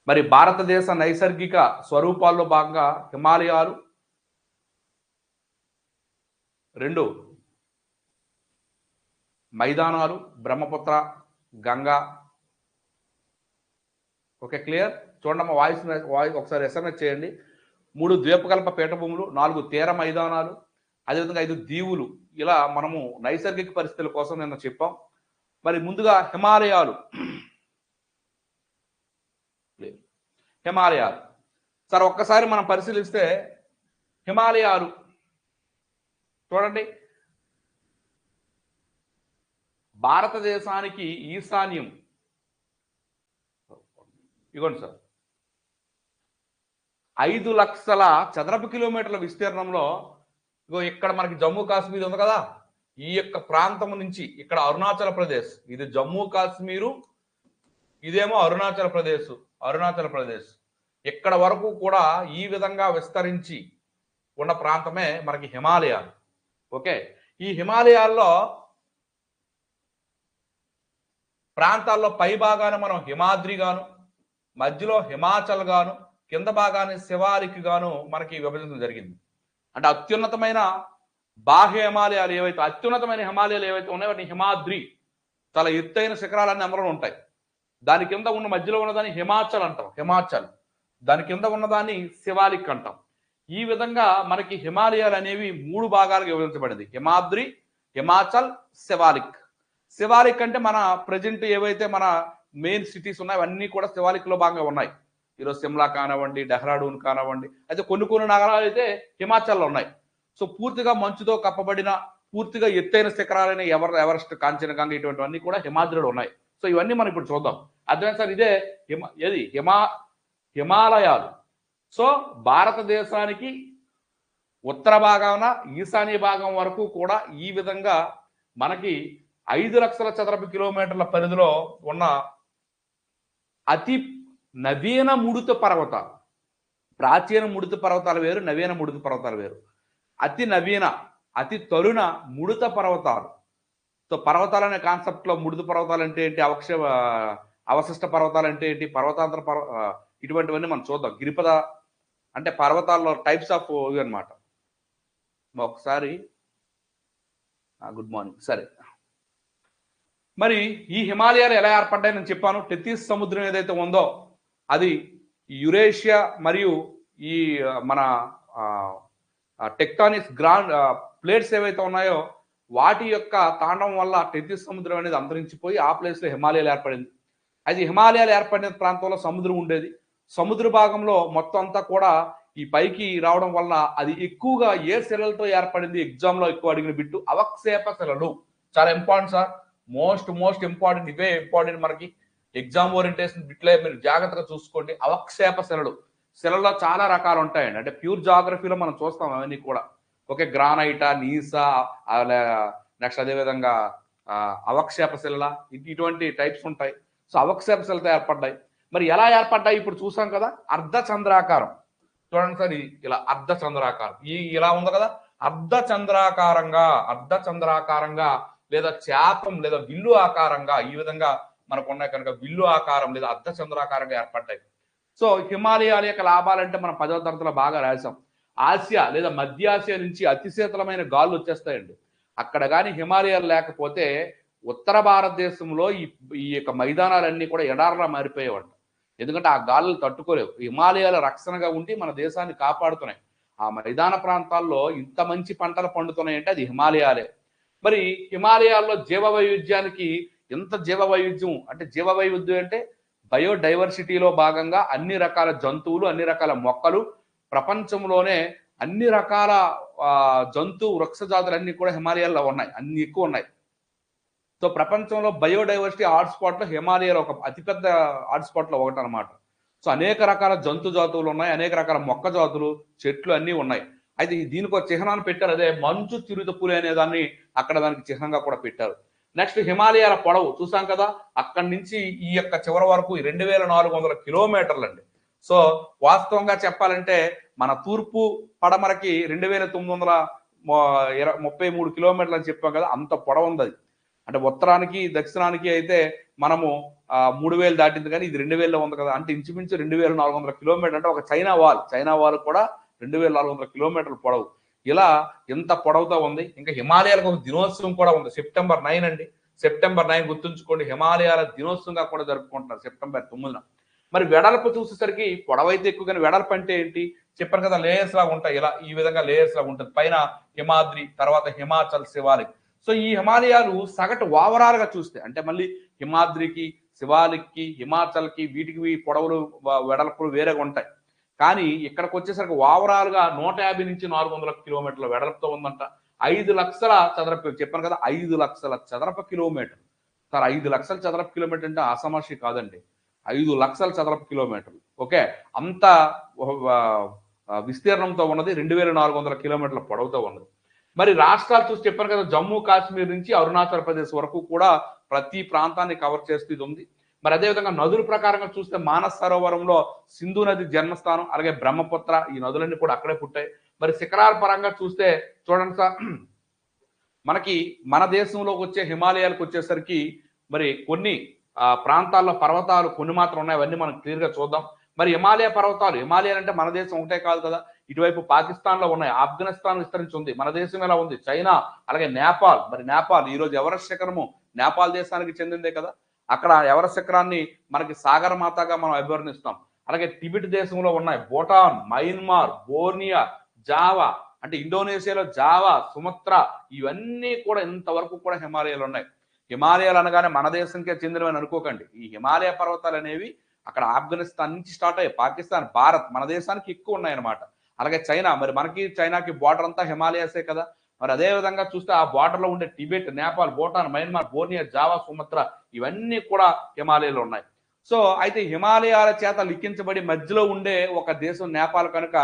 మరి భారతదేశ నైసర్గిక స్వరూపాల్లో భాగంగా హిమాలయాలు, 2 మైదానాలు బ్రహ్మపుత్ర, గంగా. Okay, clear? చూడండి మా వాయిస్ ఒకసారి ఎస్ఎంఎస్ చేయండి. 3 ద్వీపకల్ప పీఠభూములు, 4 తీర మైదానాలు, అదేవిధంగా 5 దీవులు. ఇలా మనము నైసర్గిక పరిస్థితుల కోసం నిన్న చెప్పాం. మరి ముందుగా హిమాలయాలు సార్ ఒక్కసారి మనం పరిశీలిస్తే హిమాలయాలు చూడండి, భారతదేశానికి ఈశాన్యం. ఇగోండి సార్, 5 లక్షల చదరపు కిలోమీటర్ల విస్తీర్ణంలో ఇగో ఇక్కడ మనకి జమ్మూ కాశ్మీర్ ఉంది కదా, ఈ యొక్క ప్రాంతం నుంచి ఇక్కడ అరుణాచల్ ప్రదేశ్, ఇది జమ్మూ కాశ్మీరు, ఇదేమో అరుణాచల్ ప్రదేశ్. ఇక్కడ వరకు కూడా ఈ విధంగా విస్తరించి ఉన్న ప్రాంతమే మనకి హిమాలయాలు. ఓకే, ఈ హిమాలయాల్లో ప్రాంతాల్లో పై భాగాన మనం హిమాద్రి గాను, మధ్యలో హిమాచల్ గాను, కింద భాగాన్ని శివాలిక్ గాను మనకి విభజించడం జరిగింది. అంటే అత్యున్నతమైన బాహ్య హిమాలయాలు ఏవైతే, అత్యున్నతమైన హిమాలయాలు ఏవైతే ఉన్నాయో వాటిని హిమాద్రి, చాలా ఎత్తైన శిఖరాలన్నీ అందులో ఉంటాయి. దాని కింద ఉన్న మధ్యలో ఉన్నదాన్ని హిమాచల్ అంటాం, దాని కింద ఉన్నదాన్ని శివాలిక్ అంటాం. ఈ విధంగా మనకి హిమాలయాలు అనేవి 3 భాగాలుగా విభజించబడింది: హిమాద్రి, హిమాచల్, శివాలిక్ అంటే మన ప్రజెంట్ ఏవైతే మన మెయిన్ సిటీస్ ఉన్నాయో అవన్నీ కూడా శివాలిక్ లో భాగంగా ఉన్నాయి. ఈరోజు సిమ్లా కానివ్వండి, డెహ్రాడూన్ కానివ్వండి, అయితే కొన్ని నగరాలు అయితే హిమాచల్లో ఉన్నాయి. సో పూర్తిగా మంచుతో కప్పబడిన పూర్తిగా ఎత్తైన శిఖరాలైన ఎవరెస్ట్, కాంచనగంగా ఇటువంటివన్నీ కూడా హిమాద్రిలో ఉన్నాయి. సో ఇవన్నీ మనం ఇప్పుడు చూద్దాం. అర్థమైంది సార్? ఇదే హిమాలయాలు. సో భారతదేశానికి ఉత్తర భాగాన ఈశాన్య భాగం వరకు కూడా ఈ విధంగా మనకి 5 లక్షల చదరపు కిలోమీటర్ల పరిధిలో ఉన్న అతి నవీన ముడుత పర్వతాలు. ప్రాచీన ముడుత పర్వతాలు వేరు, నవీన ముడుత పర్వతాలు వేరు. అతి తరుణ ముడుత పర్వతాలు. సో పర్వతాలు అనే కాన్సెప్ట్లో ముడుత పర్వతాలు అంటే ఏంటి, అవశిష్ట పర్వతాలు అంటే ఏంటి, పర్వతాంతర ఇటువంటివన్నీ మనం చూద్దాం. గిరిపద అంటే పర్వతాల్లో టైప్స్ ఆఫ్ ఇవి అనమాట. ఒకసారి గుడ్ మార్నింగ్. సరే, మరి ఈ హిమాలయాలు ఎలా ఏర్పడ్డాయి నేను చెప్పాను. టెథిస్ సముద్రం ఏదైతే ఉందో అది యురేషియా మరియు ఈ మన టెక్టానిక్స్ ప్లేట్స్ ఏవైతే ఉన్నాయో వాటి యొక్క తాండవం వల్ల టెథిస్ సముద్రం అనేది అంతరించిపోయి ఆ ప్లేస్లో హిమాలయాలు ఏర్పడింది. అయితే హిమాలయాలు ఏర్పడిన ప్రాంతంలో సముద్రం ఉండేది. సముద్ర భాగంలో మొత్తం అంతా కూడా ఈ పైకి రావడం వల్ల అది ఎక్కువగా ఏ శిలలతో ఏర్పడింది, ఎగ్జామ్లో ఎక్కువ అడిగిన బిట్టు అవక్షేప శిలలు. చాలా ఇంపార్టెంట్ సార్, మోస్ట్ ఇంపార్టెంట్. ఇవే ఇంపార్టెంట్ మనకి ఎగ్జామ్ ఓరియంటేషన్ బిట్లే, మీరు జాగ్రత్తగా చూసుకోండి. అవక్షేప శిలలో చాలా రకాలు ఉంటాయండి. అంటే ప్యూర్ జాగ్రఫీలో మనం చూస్తాం అవన్నీ కూడా. ఓకే, గ్రానైటా, నీసా, నెక్స్ట్ అదేవిధంగా అవక్షేప శిల, ఇటువంటి టైప్స్ ఉంటాయి. సో అవక్షేప శిలతో ఏర్పడ్డాయి. మరి ఎలా ఏర్పడ్డాయి ఇప్పుడు చూసాం కదా. అర్ధచంద్రాకారం చూడండి సార్, ఇలా అర్ధచంద్రాకారం ఇలా ఉంది కదా. అర్ధచంద్రాకారంగా లేదా చాపం లేదా విల్లు ఆకారంగా ఈ విధంగా మనకు ఉన్నాయి కనుక విల్లు ఆకారం లేదా అర్ధచంద్రాకారంగా ఏర్పడ్డాయి. సో హిమాలయాల యొక్క లాభాలంటే మనం 10వ తరగతిలో బాగా రాసాం. ఆసియా లేదా మధ్య ఆసియా నుంచి అతి శీతలమైన గాలులు వచ్చేస్తాయండి. అక్కడ కానీ హిమాలయాలు లేకపోతే ఉత్తర భారతదేశంలో ఈ యొక్క మైదానాలన్నీ కూడా ఎడారిలా మారిపోయేవంట. ఎందుకంటే ఆ గాలులు తట్టుకోలేవు. హిమాలయాల రక్షణగా ఉండి మన దేశాన్ని కాపాడుతున్నాయి. ఆ మైదాన ప్రాంతాల్లో ఇంత మంచి పంటలు పండుతున్నాయంటే అది హిమాలయాలే. మరి హిమాలయాల్లో జీవవైవిధ్యానికి ఎంత జీవవైవిధ్యం అంటే బయోడైవర్సిటీలో భాగంగా అన్ని రకాల జంతువులు, అన్ని రకాల మొక్కలు, ప్రపంచంలోనే అన్ని రకాల జంతు వృక్ష జాతులన్నీ కూడా హిమాలయాల్లో ఉన్నాయి, అన్ని ఎక్కువ ఉన్నాయి. సో ప్రపంచంలో బయోడైవర్సిటీ హాట్స్పాట్లో హిమాలయాలు ఒక అతిపెద్ద హాట్స్పాట్లో ఒకటి అనమాట. సో అనేక రకాల జంతు జాతువులు ఉన్నాయి, అనేక రకాల మొక్క జాతులు, చెట్లు అన్నీ ఉన్నాయి. అయితే దీనికి ఒక చిహ్నాన్ని పెట్టారు, అదే మంచు చిరుతపులి అనే దాన్ని అక్కడ దానికి చిహ్నంగా కూడా పెట్టారు. నెక్స్ట్ హిమాలయాల పొడవు చూసాం కదా, అక్కడి నుంచి ఈ యొక్క చివరి వరకు 2400 కిలోమీటర్లు అండి. సో వాస్తవంగా చెప్పాలంటే మన తూర్పు పడమరకి 2933 కిలోమీటర్లు అని చెప్పాం కదా, అంత పొడవు ఉంది అది. అంటే ఉత్తరానికి దక్షిణానికి అయితే మనము 3000 దాటింది, కానీ ఇది 2000లో ఉంది కదా, అంటే ఇంచుమించు 2400 కిలోమీటర్, అంటే ఒక చైనా వాల్ కూడా 2400 కిలోమీటర్లు పొడవు. ఇలా ఎంత పొడవుతో ఉంది. ఇంకా హిమాలయాలకు ఒక దినోత్సవం కూడా ఉంది, సెప్టెంబర్ 9 అండి. సెప్టెంబర్ 9 గుర్తుంచుకోండి, హిమాలయాల దినోత్సవంగా కూడా జరుపుకుంటున్నారు సెప్టెంబర్ 9న. మరి వెడల్పు చూసేసరికి పొడవైతే ఎక్కువ, కానీ వెడల్పు అంటే ఏంటి చెప్పాను కదా, లేయర్స్ లాగా ఉంటాయి. ఇలా ఈ విధంగా లేయర్స్ లాగా ఉంటుంది. పైన హిమాద్రి, తర్వాత హిమాచల్, శివాలిక్. సో ఈ హిమాలయాలు సగటు ఓవరాల్ గా చూస్తే, అంటే మళ్ళీ హిమాద్రికి, శివాలిక్కి, హిమాచల్కి వీటికి పొడవులు వెడల్పులు వేరేగా ఉంటాయి. కానీ ఇక్కడికి వచ్చేసరికి ఓవరాల్ గా 150 నుంచి 400 కిలోమీటర్ల వెడల్పుతో ఉందంట. 5 లక్షల చదరపు, చెప్పాను కదా 5 లక్షల చదరపు కిలోమీటర్. సార్ 5 లక్షల చదరపు కిలోమీటర్ అంటే ఆసమాషి కాదండి, 5 లక్షల చదరపు కిలోమీటర్లు. ఓకే, అంత విస్తీర్ణంతో ఉన్నది, 2400 కిలోమీటర్ల పొడవుతో ఉన్నది. మరి రాష్ట్రాలు చూసి చెప్పాను కదా, జమ్మూ కాశ్మీర్ నుంచి అరుణాచల్ ప్రదేశ్ వరకు కూడా ప్రతి ప్రాంతాన్ని కవర్ చేస్తూ ఇది ఉంది. మరి అదేవిధంగా నదుల ప్రకారంగా చూస్తే మానస్ సరోవరంలో సింధు నది జన్మస్థానం, అలాగే బ్రహ్మపుత్ర, ఈ నదులన్నీ కూడా అక్కడే పుట్టాయి. మరి శిఖరాల పరంగా చూస్తే చూడండి సార్, మనకి మన దేశంలోకి వచ్చే హిమాలయాలకు వచ్చేసరికి మరి కొన్ని ప్రాంతాల్లో పర్వతాలు కొన్ని మాత్రం ఉన్నాయి, అవన్నీ మనం క్లియర్ గా చూద్దాం. మరి హిమాలయ పర్వతాలు, హిమాలయాలు అంటే మన దేశం ఒకటే కాదు కదా, ఇటువైపు పాకిస్తాన్ లో ఉన్నాయి, ఆఫ్ఘనిస్తాన్ విస్తరించి ఉంది, మన దేశం ఎలా ఉంది, చైనా, అలాగే నేపాల్. మరి నేపాల్ ఈ రోజు ఎవరెస్ట్ శిఖరము నేపాల్ దేశానికి చెందిందే కదా, అక్కడ ఎవరెస్ట్ శిఖరాన్ని మనకి సాగర మాతగా మనం అభివర్ణిస్తాం. అలాగే టిబెట్ దేశంలో ఉన్నాయి, భూటాన్, మయన్మార్, బోర్నియా, జావా, అంటే ఇండోనేషియాలో జావా, సుమత్రా, ఇవన్నీ కూడా ఇంతవరకు కూడా హిమాలయాలు ఉన్నాయి. హిమాలయాలు అనగానే మన దేశంకే చెందినవని అనుకోకండి. ఈ హిమాలయ పర్వతాలు అనేవి అక్కడ ఆఫ్ఘనిస్తాన్ నుంచి స్టార్ట్ అయ్యాయి, పాకిస్తాన్, భారత్, మన దేశానికి ఎక్కువ ఉన్నాయన్నమాట. అలాగే చైనా, మరి మనకి చైనాకి బార్డర్ అంతా హిమాలయాసే కదా. మరి అదే విధంగా చూస్తే ఆ బార్డర్ లో ఉండే Tibet, Nepal, Bhutan, Myanmar, Borneo, Java, Sumatra, ఇవన్నీ కూడా హిమాలయాలు ఉన్నాయి. సో అయితే హిమాలయాల చేత లిఖించబడి మధ్యలో ఉండే ఒక దేశం నేపాల్ కనుక,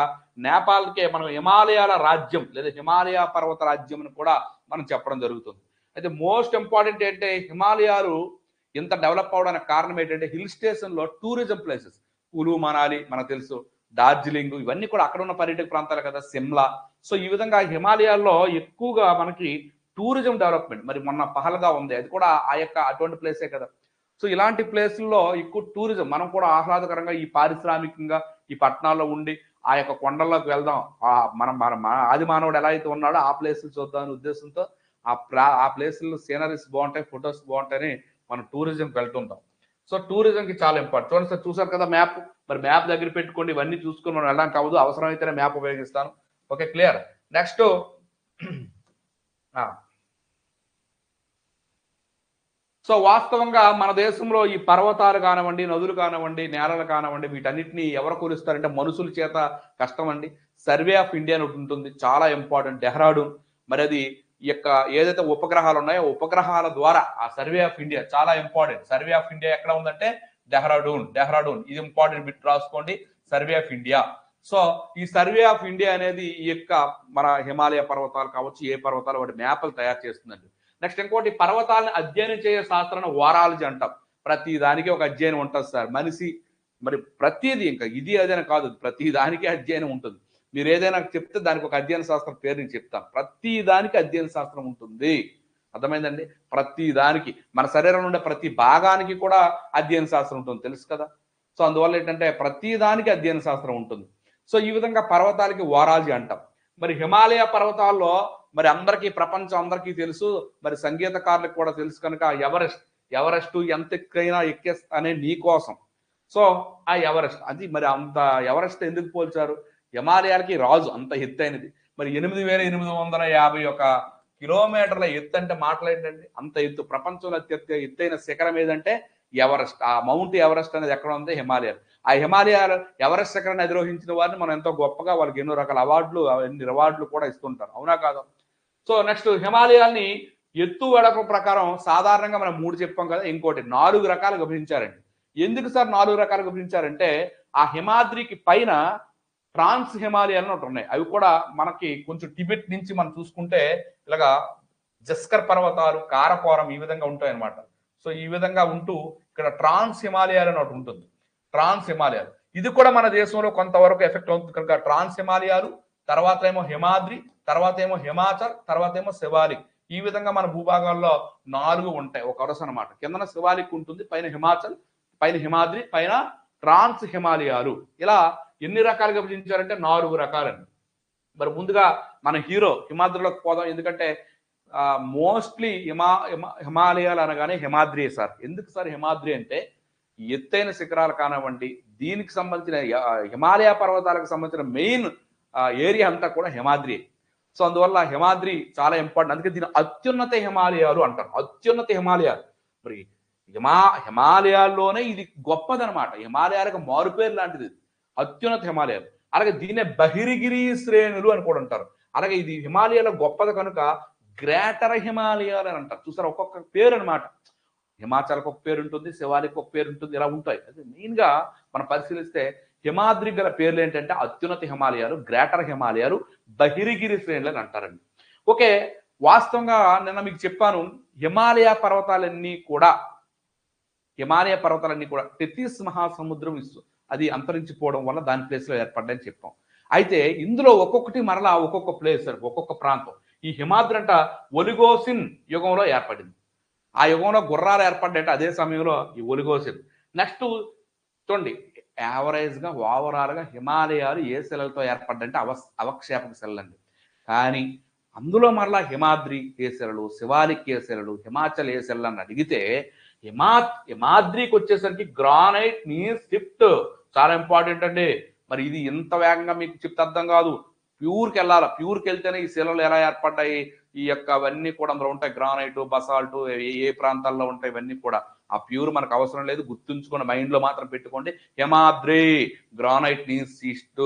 నేపాల్కే మనం హిమాలయాల రాజ్యం లేదా హిమాలయ పర్వత రాజ్యం అని కూడా మనం చెప్పడం జరుగుతుంది. అయితే మోస్ట్ ఇంపార్టెంట్ ఏంటంటే, హిమాలయాలు ఇంత డెవలప్ అవడానికి కారణం ఏంటంటే, హిల్ స్టేషన్ లో టూరిజం ప్లేసెస్, కులు మనాలి మనకు తెలుసు, డార్జిలింగ్, ఇవన్నీ కూడా అక్కడ ఉన్న పర్యాటక ప్రాంతాలు కదా, సిమ్లా. సో ఈ విధంగా హిమాలయాల్లో ఎక్కువగా మనకి టూరిజం డెవలప్మెంట్, మరి మొన్న పహల్గా ఉంది, అది కూడా ఆ యొక్క అటువంటి ప్లేసే కదా. సో ఇలాంటి ప్లేసుల్లో ఎక్కువ టూరిజం, మనం కూడా ఆహ్లాదకరంగా ఈ పారిశ్రామికంగా ఈ పట్టణాల్లో ఉండి ఆ యొక్క కొండల్లోకి వెళ్దాం, మనం మన ఆది మానవుడు ఎలా అయితే ఉన్నాడో ఆ ప్లేసులు చూద్దామనే ఉద్దేశంతో ఆ ప్లేసుల్లో సీనరీస్ బాగుంటాయి, ఫొటోస్ బాగుంటాయని మనం టూరిజంకి వెళ్తుంటాం. సో టూరిజంకి చాలా ఇంపార్టెంట్. చూడండి సార్, చూసారు కదా మ్యాప్, మరి మ్యాప్ దగ్గర పెట్టుకోండి, ఇవన్నీ చూసుకొని మనం వెళ్ళడానికి అవ్వదు, అవసరమైతేనే మ్యాప్ ఉపయోగిస్తాను. Okay, clear. నెక్స్ట్ సో వాస్తవంగా మన దేశంలో ఈ పర్వతాలు కానివ్వండి, నదులు కానివ్వండి, నేలలు కానివ్వండి, వీటన్నిటిని ఎవరు కొలుస్తారంటే మనుషుల చేత కష్టం అండి. సర్వే ఆఫ్ ఇండియా అని ఉంటుంది, చాలా ఇంపార్టెంట్, డెహ్రాడూన్. మరి అది ఈ యొక్క ఏదైతే ఉపగ్రహాలు ఉన్నాయో ఉపగ్రహాల ద్వారా ఆ సర్వే ఆఫ్ ఇండియా చాలా ఇంపార్టెంట్. సర్వే ఆఫ్ ఇండియా ఎక్కడ ఉందంటే డెహ్రాడూన్, ఇది ఇంపార్టెంట్ బిట్ రాసుకోండి, సర్వే ఆఫ్ ఇండియా. సో ఈ సర్వే ఆఫ్ ఇండియా అనేది ఈ యొక్క మన హిమాలయ పర్వతాలు కావచ్చు, ఏ పర్వతాలు, వాటి మ్యాప్లు తయారు చేస్తుందండి. నెక్స్ట్ ఇంకోటి, పర్వతాలను అధ్యయనం చేసే శాస్త్రాన్ని ఓరాలజీ అంటాం. ప్రతి దానికి ఒక అధ్యయనం ఉంటుంది సార్. మనిషి మరి ప్రతిదీ, ఇంకా ఇది అదేనా కాదు, ప్రతి దానికి అధ్యయనం ఉంటుంది. మీరు ఏదైనా చెప్తే దానికి ఒక అధ్యయన శాస్త్రం పేరు నేను చెప్తాను. ప్రతి దానికి అధ్యయన శాస్త్రం ఉంటుంది, అర్థమైందండి. ప్రతి దానికి, మన శరీరంలో ఉండే ప్రతి భాగానికి కూడా అధ్యయన శాస్త్రం ఉంటుంది, తెలుసు కదా. సో అందువల్ల ఏంటంటే ప్రతి దానికి అధ్యయన శాస్త్రం ఉంటుంది. సో ఈ విధంగా పర్వతాలకి ఓరాలజీ అంటాం. మరి హిమాలయ పర్వతాల్లో మరి అందరికీ, ప్రపంచం అందరికీ తెలుసు, మరి సంగీతకారులకు కూడా తెలుసు కనుక, ఎవరెస్ట్ ఎంత ఎక్కైనా ఎక్కేస్తానే నీ కోసం. సో ఆ ఎవరెస్ట్ అది, మరి అంత ఎవరెస్ట్ ఎందుకు పోల్చారు, హిమాలయాలకి రాజు, అంత ఎత్తైనది. మరి 8851 కిలోమీటర్ల ఎత్తు అంటే మాట్లాడండి, అంత ఎత్తు. ప్రపంచంలో అత్యంత ఎత్తైన శిఖరం ఏదంటే ఎవరెస్ట్. ఆ మౌంట్ ఎవరెస్ట్ అనేది ఎక్కడ ఉంది, హిమాలయాలు. ఆ హిమాలయాలు ఎవరెస్ట్ శిఖరాన్ని అధిరోహించిన వారిని మనం ఎంతో గొప్పగా, వాళ్ళకి ఎన్నో రకాల అవార్డులు, ఎన్ని రివార్డులు కూడా ఇస్తుంటారు, అవునా కాదు. సో నెక్స్ట్, హిమాలయాల్ని ఎత్తు వెడల్పు ప్రకారం సాధారణంగా మనం 3 చెప్పాం కదా, ఇంకోటి 4 రకాలు విభజించారండి. ఎందుకు సార్ 4 రకాలు విభజించారంటే, ఆ హిమాద్రికి పైన ట్రాన్స్ హిమాలయాలు ఒకటి ఉన్నాయి. అవి కూడా మనకి కొంచెం టిబెట్ నుంచి మనం చూసుకుంటే ఇలాగా జస్కర్ పర్వతాలు, కారకోరం, ఈ విధంగా ఉంటాయి అన్నమాట. సో ఈ విధంగా ఉంటూ ఇక్కడ ట్రాన్స్ హిమాలయాలు అని ఒకటి ఉంటుంది. ట్రాన్స్ హిమాలయాలు ఇది కూడా మన దేశంలో కొంతవరకు ఎఫెక్ట్ అవుతుంది కనుక ట్రాన్స్ హిమాలయాలు, తర్వాత ఏమో హిమాద్రి, తర్వాత ఏమో హిమాచల్, తర్వాత ఏమో శివాలిక్, ఈ విధంగా మన భూభాగాల్లో 4 ఉంటాయి ఒక వరుస అనమాట. కిందన శివాలిక్ ఉంటుంది, పైన హిమాచల్, పైన హిమాద్రి, పైన ట్రాన్స్ హిమాలయాలు. ఇలా ఎన్ని రకాలుగా విభజించారంటే 4 రకాలండి. మరి ముందుగా మన హీరో హిమాద్రిలోకి పోదాం. ఎందుకంటే మోస్ట్లీ హిమాలయాలు అనగానే హిమాద్రి సార్. ఎందుకు సార్ హిమాద్రి అంటే ఎత్తైన శిఖరాలు కానివ్వండి, దీనికి సంబంధించిన హిమాలయ పర్వతాలకు సంబంధించిన మెయిన్ ఏరియా అంతా కూడా హిమాద్రి. సో అందువల్ల హిమాద్రి చాలా ఇంపార్టెంట్. అందుకే దీని అత్యున్నత హిమాలయాలు అంటారు. అత్యున్నత హిమాలయాలు. మరి హిమాలయాల్లోనే ఇది గొప్పదనమాట. హిమాలయాలకు మారుపేరు లాంటిది అత్యున్నత హిమాలయాలు. అలాగే దీన్నే బహిరిగిరి శ్రేణులు అని కూడా అంటారు. అలాగే ఇది హిమాలయాల గొప్పది కనుక గ్రేటర్ హిమాలయాలు అని అంటారు. చూసారా, ఒక్కొక్క పేరు అనమాట. హిమాచల్కి ఒక పేరు ఉంటుంది, శివాలికి ఒక పేరు ఉంటుంది, ఇలా ఉంటాయి. అదే మెయిన్ గా మనం పరిశీలిస్తే హిమాద్రి గల పేర్లు ఏంటంటే అత్యున్నత హిమాలయాలు, గ్రేటర్ హిమాలయాలు, బహిరిగిరి శ్రేణులు అని అంటారండి. ఓకే, వాస్తవంగా నిన్న మీకు చెప్పాను, హిమాలయ పర్వతాలన్నీ కూడా టెథిస్ మహాసముద్రం అది అంతరించిపోవడం వల్ల దాని ప్లేస్ లో ఏర్పడ్డాయని చెప్పాం. అయితే ఇందులో ఒక్కొక్కటి మరలా ఒక్కొక్క ప్లేస్, ఒక్కొక్క ప్రాంతం. ఈ హిమాద్రి అంట ఒలిగోసిన్ యుగంలో ఏర్పడింది. ఆ యుగంలో గుర్రాలు ఏర్పడ్డాయంటే అదే సమయంలో ఈ ఒలిగోసిన్. నెక్స్ట్ చూడండి, యావరేజ్ గా ఓవరాల్ గా హిమాలయాలు ఏ శిలలతో ఏర్పడ్డాయంటే అవక్షేపక శిలలు అండి. కానీ అందులో మరలా హిమాద్రి ఏ శిలలు, శివాలిక్ ఏ శిలలు, హిమాచల్ ఏ శిలలు అని అడిగితే హిమాద్రికి వచ్చేసరికి గ్రానైట్ నీర్ షిఫ్ట్ చాలా ఇంపార్టెంట్ అండి. మరి ఇది ఇంత వేగంగా మీకు చెప్తే అర్థం కాదు. ప్యూర్కి వెళ్ళాలి. ప్యూర్కి వెళ్తేనే ఈ శిలలు ఎలా ఏర్పడ్డాయి, ఈ యొక్క అవన్నీ కూడా అందులో ఉంటాయి. గ్రానైట్, బసాల్ట్ ఏ ప్రాంతాల్లో ఉంటాయి ఇవన్నీ కూడా. ఆ ప్యూర్ మనకు అవసరం లేదు, గుర్తుంచుకుని మైండ్ లో మాత్రం పెట్టుకోండి. హిమాద్రి గ్రానైట్ నీర్ షిఫ్ట్,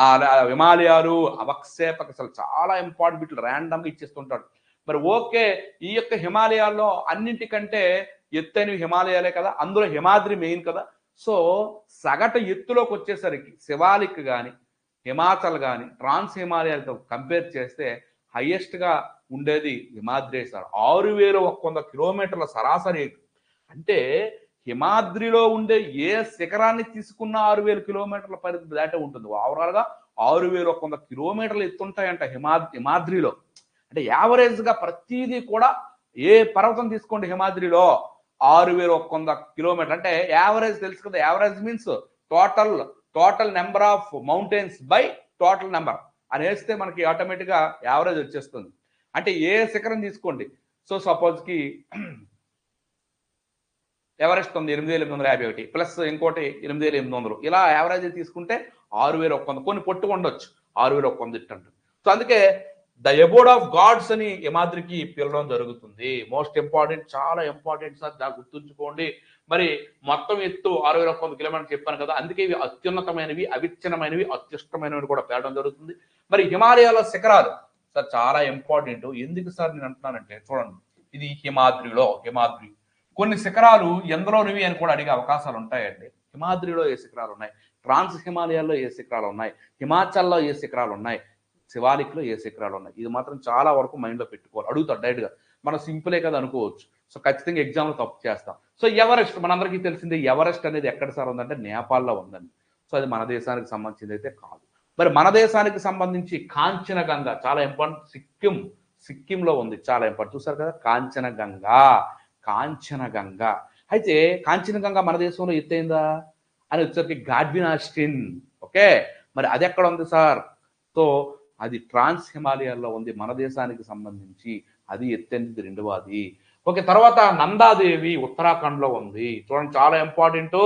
ఆ హిమాలయాలు అవక్షేపక శిలలు చాలా ఇంపార్టెంట్. బిట్లు ర్యాండమ్ గా ఇచ్చేస్తుంటాడు. మరి ఓకే, ఈ యొక్క హిమాలయాల్లో అన్నింటికంటే ఎత్తైన హిమాలయాలే కదా, అందులో హిమాద్రి మెయిన్ కదా. సో సగటు ఎత్తులోకి వచ్చేసరికి శివాలిక్ కానీ, హిమాచల్ కానీ, ట్రాన్స్ హిమాలయాలతో కంపేర్ చేస్తే హైయెస్ట్ గా ఉండేది హిమాద్రి సార్. 6100 కిలోమీటర్ల సరాసరి. అంటే హిమాద్రిలో ఉండే ఏ శిఖరాన్ని తీసుకున్న 6000 కిలోమీటర్ల పరిధి దాటే ఉంటుంది. ఓవరాల్ గా 6100 కిలోమీటర్లు ఎత్తుంటాయంట హిమాద్రిలో. అంటే యావరేజ్ గా ప్రతిదీ కూడా ఏ పర్వతం తీసుకోండి హిమాద్రిలో 6100 కిలోమీటర్. అంటే యావరేజ్ తెలుసు కదా, average means total number of mountains by total number అని వేస్తే మనకి ఆటోమేటిక్ గా యావరేజ్ వచ్చేస్తుంది. అంటే ఏ శిఖరం తీసుకోండి. సో సపోజ్ కి ఎవరెస్ట్ ఉంది 8851 ప్లస్ ఇంకోటి 8800, ఇలా యావరేజ్ తీసుకుంటే 6100. కొన్ని పొట్టుగా ఉండొచ్చు 6100 ఇట్టంట. సో అందుకే ద అబోర్డ్ ఆఫ్ గాడ్స్ అని హిమాద్రికి పిలవడం జరుగుతుంది. మోస్ట్ ఇంపార్టెంట్, చాలా ఇంపార్టెంట్ సార్, దాన్ని గుర్తుంచుకోండి. మరి మొత్తం ఎత్తు 6100 కిలోమీటర్లు చెప్పాను కదా, అందుకే ఇవి అత్యున్నతమైనవి, అవిచ్ఛిన్నమైనవి, అత్యుష్టమైనవి కూడా పేరడం జరుగుతుంది. మరి హిమాలయాల శిఖరాలు సార్ చాలా ఇంపార్టెంట్. ఎందుకు సార్ నేను అంటున్నానంటే చూడండి, ఇది హిమాద్రి కొన్ని శిఖరాలు ఎందులోనివి అని కూడా అడిగే అవకాశాలు ఉంటాయండి. హిమాద్రిలో ఏ శిఖరాలు ఉన్నాయి, ట్రాన్స్ హిమాలయాల్లో ఏ శిఖరాలు ఉన్నాయి, హిమాచల్లో ఏ శిఖరాలు ఉన్నాయి, శివాలిక్ లో ఏ శిఖరాలు ఉన్నాయి. ఇది మాత్రం చాలా వరకు మైండ్ లో పెట్టుకోవాలి. అడుగుతాడు డైరెక్ట్ గా, మనం సింపులే కదా అనుకోవచ్చు. సో ఖచ్చితంగా ఎగ్జామ్ లో తప్పు చేస్తాం. సో ఎవరెస్ట్ మనందరికీ తెలిసిందే. ఎవరెస్ట్ అనేది ఎక్కడ సార్ ఉందంటే నేపాల్లో ఉందండి. సో అది మన దేశానికి సంబంధించింది అయితే కాదు. మరి మన దేశానికి సంబంధించి కాంచనగంగా చాలా ఇంపార్టెంట్. సిక్కింలో ఉంది, చాలా ఇంపార్టెంట్. చూసారు కదా, కాంచనగంగా. అయితే కాంచనగంగా మన దేశంలో ఎత్తైందా అని వచ్చేసరికి గాడ్విన్ ఆస్టిన్. ఓకే, మరి అది ఎక్కడ ఉంది సార్? సో అది ట్రాన్స్ హిమాలయాల్లో ఉంది, మన దేశానికి సంబంధించి. అది ఎత్తైనది రెండవది. ఓకే, తర్వాత నందాదేవి ఉత్తరాఖండ్ లో ఉంది. చూడండి చాలా ఇంపార్టెంట్.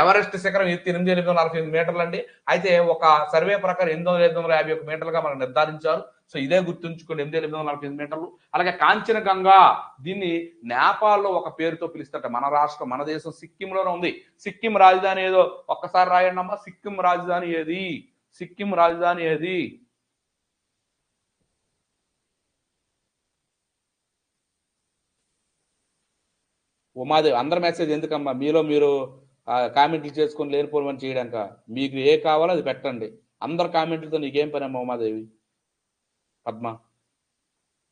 ఎవరెస్ట్ శిఖరం ఎత్తి 8845 మీటర్లు అండి. అయితే ఒక సర్వే ప్రకారం 8551 మీటర్లుగా మనం నిర్ధారించారు. సో ఇదే గుర్తుంచుకోండి, 8845 మీటర్లు. అలాగే కాంచనగంగా, దీన్ని నేపాల్లో ఒక పేరుతో పిలుస్తారట. మన రాష్ట్రం, మన దేశం సిక్కింలోనే ఉంది. సిక్కిం రాజధాని ఏదో ఒక్కసారి రాయండి అమ్మా. సిక్కిం రాజధాని ఏది? ఉమాదేవి. అందరి మెసేజ్ ఎందుకమ్మా, మీలో మీరు కామెంట్లు చేసుకొని లేనిపోవని చేయడాక. మీకు ఏ కావాలో అది పెట్టండి. అందరు కామెంట్లతో నీకేం పని అమ్మా ఉమాదేవి, పద్మ?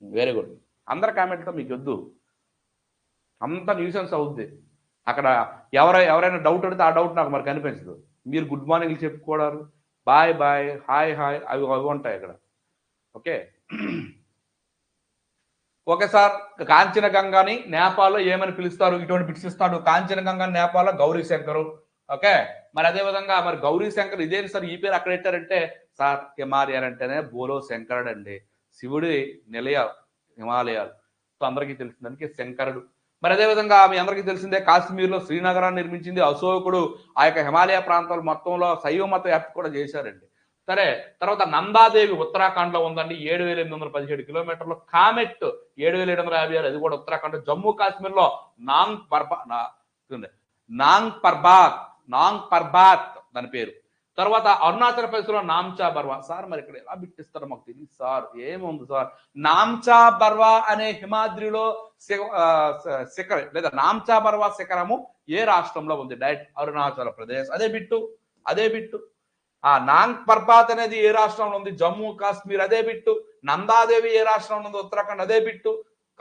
Very good. అందరి కామెంట్లతో మీకు వద్దు, అంత న్యూసెన్స్ అవుద్ది. అక్కడ ఎవరైనా డౌట్ అడితే ఆ డౌట్ నాకు మరి కనిపించదు. మీరు గుడ్ మార్నింగ్ చెప్పుకోవడారు, బాయ్ హాయ్ అవి ఉంటాయి అక్కడ. ఓకే ఓకే సార్, కాంచనగంగాని నేపాల్లో ఏమని పిలుస్తారు? ఇటువంటి బిట్స్ ఇస్తాడు. కాంచనగంగా నేపాల్లో గౌరీ శంకరు. ఓకే, మరి అదే విధంగా మరి గౌరీ శంకర్ ఇదేంటి సార్ ఈ పేరు అక్కడ పెట్టారంటే, సార్ హిమాలయాలు అంటేనే బోలో శంకరుడు అండి, శివుడి నిలయ హిమాలయాలు. సో అందరికీ తెలిసిందానికి శంకరుడు. మరి అదే విధంగా మీ అందరికీ తెలిసిందే కాశ్మీర్లో శ్రీనగరాన్ని నిర్మించింది అశోకుడు. ఆ యొక్క హిమాలయ ప్రాంతాల మొత్తంలో శైవ మత వ్యాప్తి కూడా చేశారండి. సరే, తర్వాత నందాదేవి ఉత్తరాఖండ్ లో ఉందండి, 7,817 కిలోమీటర్లు. కామెట్ 7,756, అది కూడా ఉత్తరాఖండ్. జమ్మూ కాశ్మీర్ లో నాంగ్ పర్బాత్ దాని పేరు. తర్వాత అరుణాచల్ ప్రదేశ్ లో నామ్చా బర్వా. సార్ మరి ఇక్కడ ఎలా బిట్టిస్తారో మాకు తెలియదు సార్, ఏముంది సార్? నామ్చా బర్వా అనే హిమాద్రిలో శిఖరం లేదా నామ్చా బర్వా శిఖరము ఏ రాష్ట్రంలో ఉంది? డైరెక్ట్ అరుణాచల్ ప్రదేశ్. అదే బిట్టు. ఆ నాంగ్ పర్బాత్ అనేది ఏ రాష్ట్రంలో ఉంది? జమ్మూ కాశ్మీర్. అదే బిట్టు. నందాదేవి ఏ రాష్ట్రంలో ఉంది? ఉత్తరాఖండ్. అదే బిట్టు.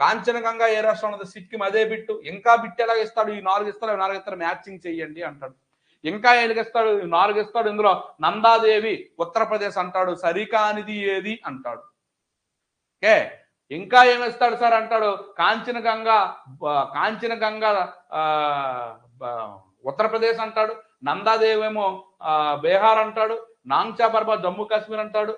కాంచనగంగా ఏ రాష్ట్రంలో ఉంది? సిక్కిం. అదే బిట్టు. ఇంకా బిట్టు ఎలాగ ఇస్తాడు? ఈ 4 ఇస్తారు మ్యాచింగ్ చెయ్యండి అంటాడు. ఇంకా ఎలాగిస్తాడు? 4 ఇస్తాడు. ఇందులో నందాదేవి ఉత్తరప్రదేశ్ అంటాడు, సరికానిది ఏది అంటాడు. ఓకే, ఇంకా ఏమిస్తాడు సార్ అంటాడు, కాంచనగంగా ఉత్తరప్రదేశ్ అంటాడు, నందాదేవి ఏమో బీహార్ అంటాడు, నాంగ్చా పర్వత్ జమ్మూ కాశ్మీర్ అంటాడు,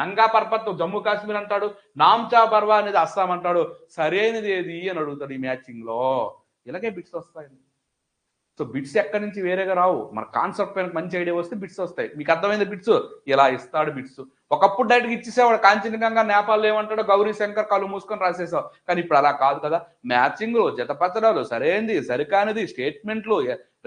నంగా పర్వత్ జమ్మూ కాశ్మీర్ అంటాడు, నామ్చా పర్వా అనేది అస్సాం అంటాడు. సరైనది ఏది అని అడుగుతాడు ఈ మ్యాచింగ్ లో. ఇలాగే బిట్స్ వస్తాయండి. సో బిట్స్ ఎక్కడి నుంచి వేరేగా రావు, మన కాన్సెప్ట్ పైన మంచి ఐడియా వస్తే బిట్స్ వస్తాయి. మీకు అర్థమైంది బిట్స్? ఇలా ఇస్తాడు బిట్స్. ఒకప్పుడు డైరెక్ట్గా ఇచ్చేసేవాడు, కాంచనగంగా నేపాల్ ఏమంటాడు, గౌరీ శంకర్ కళ్ళు మూసుకొని రాసేసావు. కానీ ఇప్పుడు అలా కాదు కదా, మ్యాచింగ్లు, జతపత్రాలు, సరైనది సరికానిది, స్టేట్మెంట్లు,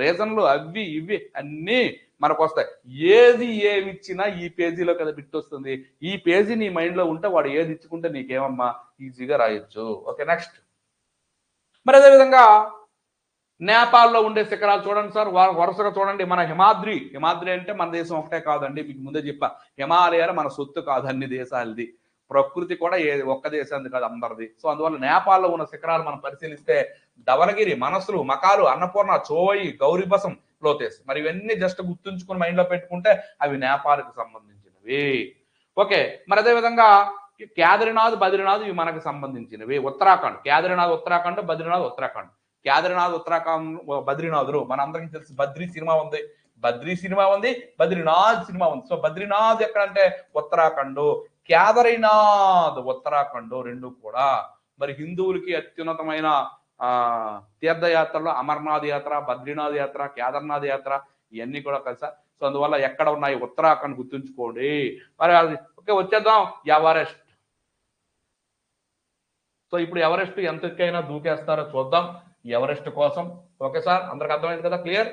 రీజన్లు, అవి ఇవి అన్నీ మనకు వస్తాయి. ఏది ఏమి ఇచ్చినా ఈ పేజీలో కదా బిట్ వస్తుంది. ఈ పేజీ నీ మైండ్ లో ఉంటే వాడు ఏది ఇచ్చుకుంటే నీకేమమ్మా ఈజీగా రాయొచ్చు. Okay, next. మరి అదేవిధంగా నేపాల్లో ఉండే శిఖరాలు చూడండి సార్, వరుసగా చూడండి. మన హిమాద్రి అంటే మన దేశం ఒకటే కాదండి, మీకు ముందే చెప్పా, హిమాలయాలు మన సొత్తు కాదు, అన్ని దేశాలది. ప్రకృతి కూడా ఒక్క దేశానికి కాదు, అందరిది. సో అందువల్ల నేపాల్లో ఉన్న శిఖరాలు మనం పరిశీలిస్తే ధవలగిరి, మనసులు, మకాలు, అన్నపూర్ణ, చోయి, గౌరీబసం, లోతేస్. మరి ఇవన్నీ జస్ట్ గుర్తుంచుకుని మైండ్ లో పెట్టుకుంటే అవి నేపాల్కి సంబంధించినవి. ఓకే, మరి అదేవిధంగా కేదార్నాథ్, బద్రీనాథ్ ఇవి మనకు సంబంధించినవి. ఉత్తరాఖండ్, కేదార్నాథ్ ఉత్తరాఖండ్, బద్రీనాథ్ ఉత్తరాఖండ్. కేదార్నాథ్ ఉత్తరాఖండ్, బద్రీనాథులు మన అందరికీ తెలుసు. బద్రీ సినిమా ఉంది, బద్రీనాథ్ సినిమా ఉంది. సో బద్రీనాథ్ ఎక్కడంటే ఉత్తరాఖండ్, కేదార్నాథ్ ఉత్తరాఖండ్, రెండు కూడా. మరి హిందువులకి అత్యున్నతమైన తీర్థయాత్రలో అమర్నాథ్ యాత్ర, బద్రీనాథ్ యాత్ర, కేదార్నాథ్ యాత్ర ఇవన్నీ కూడా కలిసా. సో అందువల్ల ఎక్కడ ఉన్నాయి? ఉత్తరాఖండ్ గుర్తుంచుకోండి. మరి అది ఓకే, వచ్చేద్దాం ఎవరెస్ట్. సో ఇప్పుడు ఎవరెస్ట్ ఎంత ఎక్కైనా దూకేస్తారో చూద్దాం ఎవరెస్ట్ కోసం. ఓకే సార్, అందరికి అర్థమైంది కదా, క్లియర్?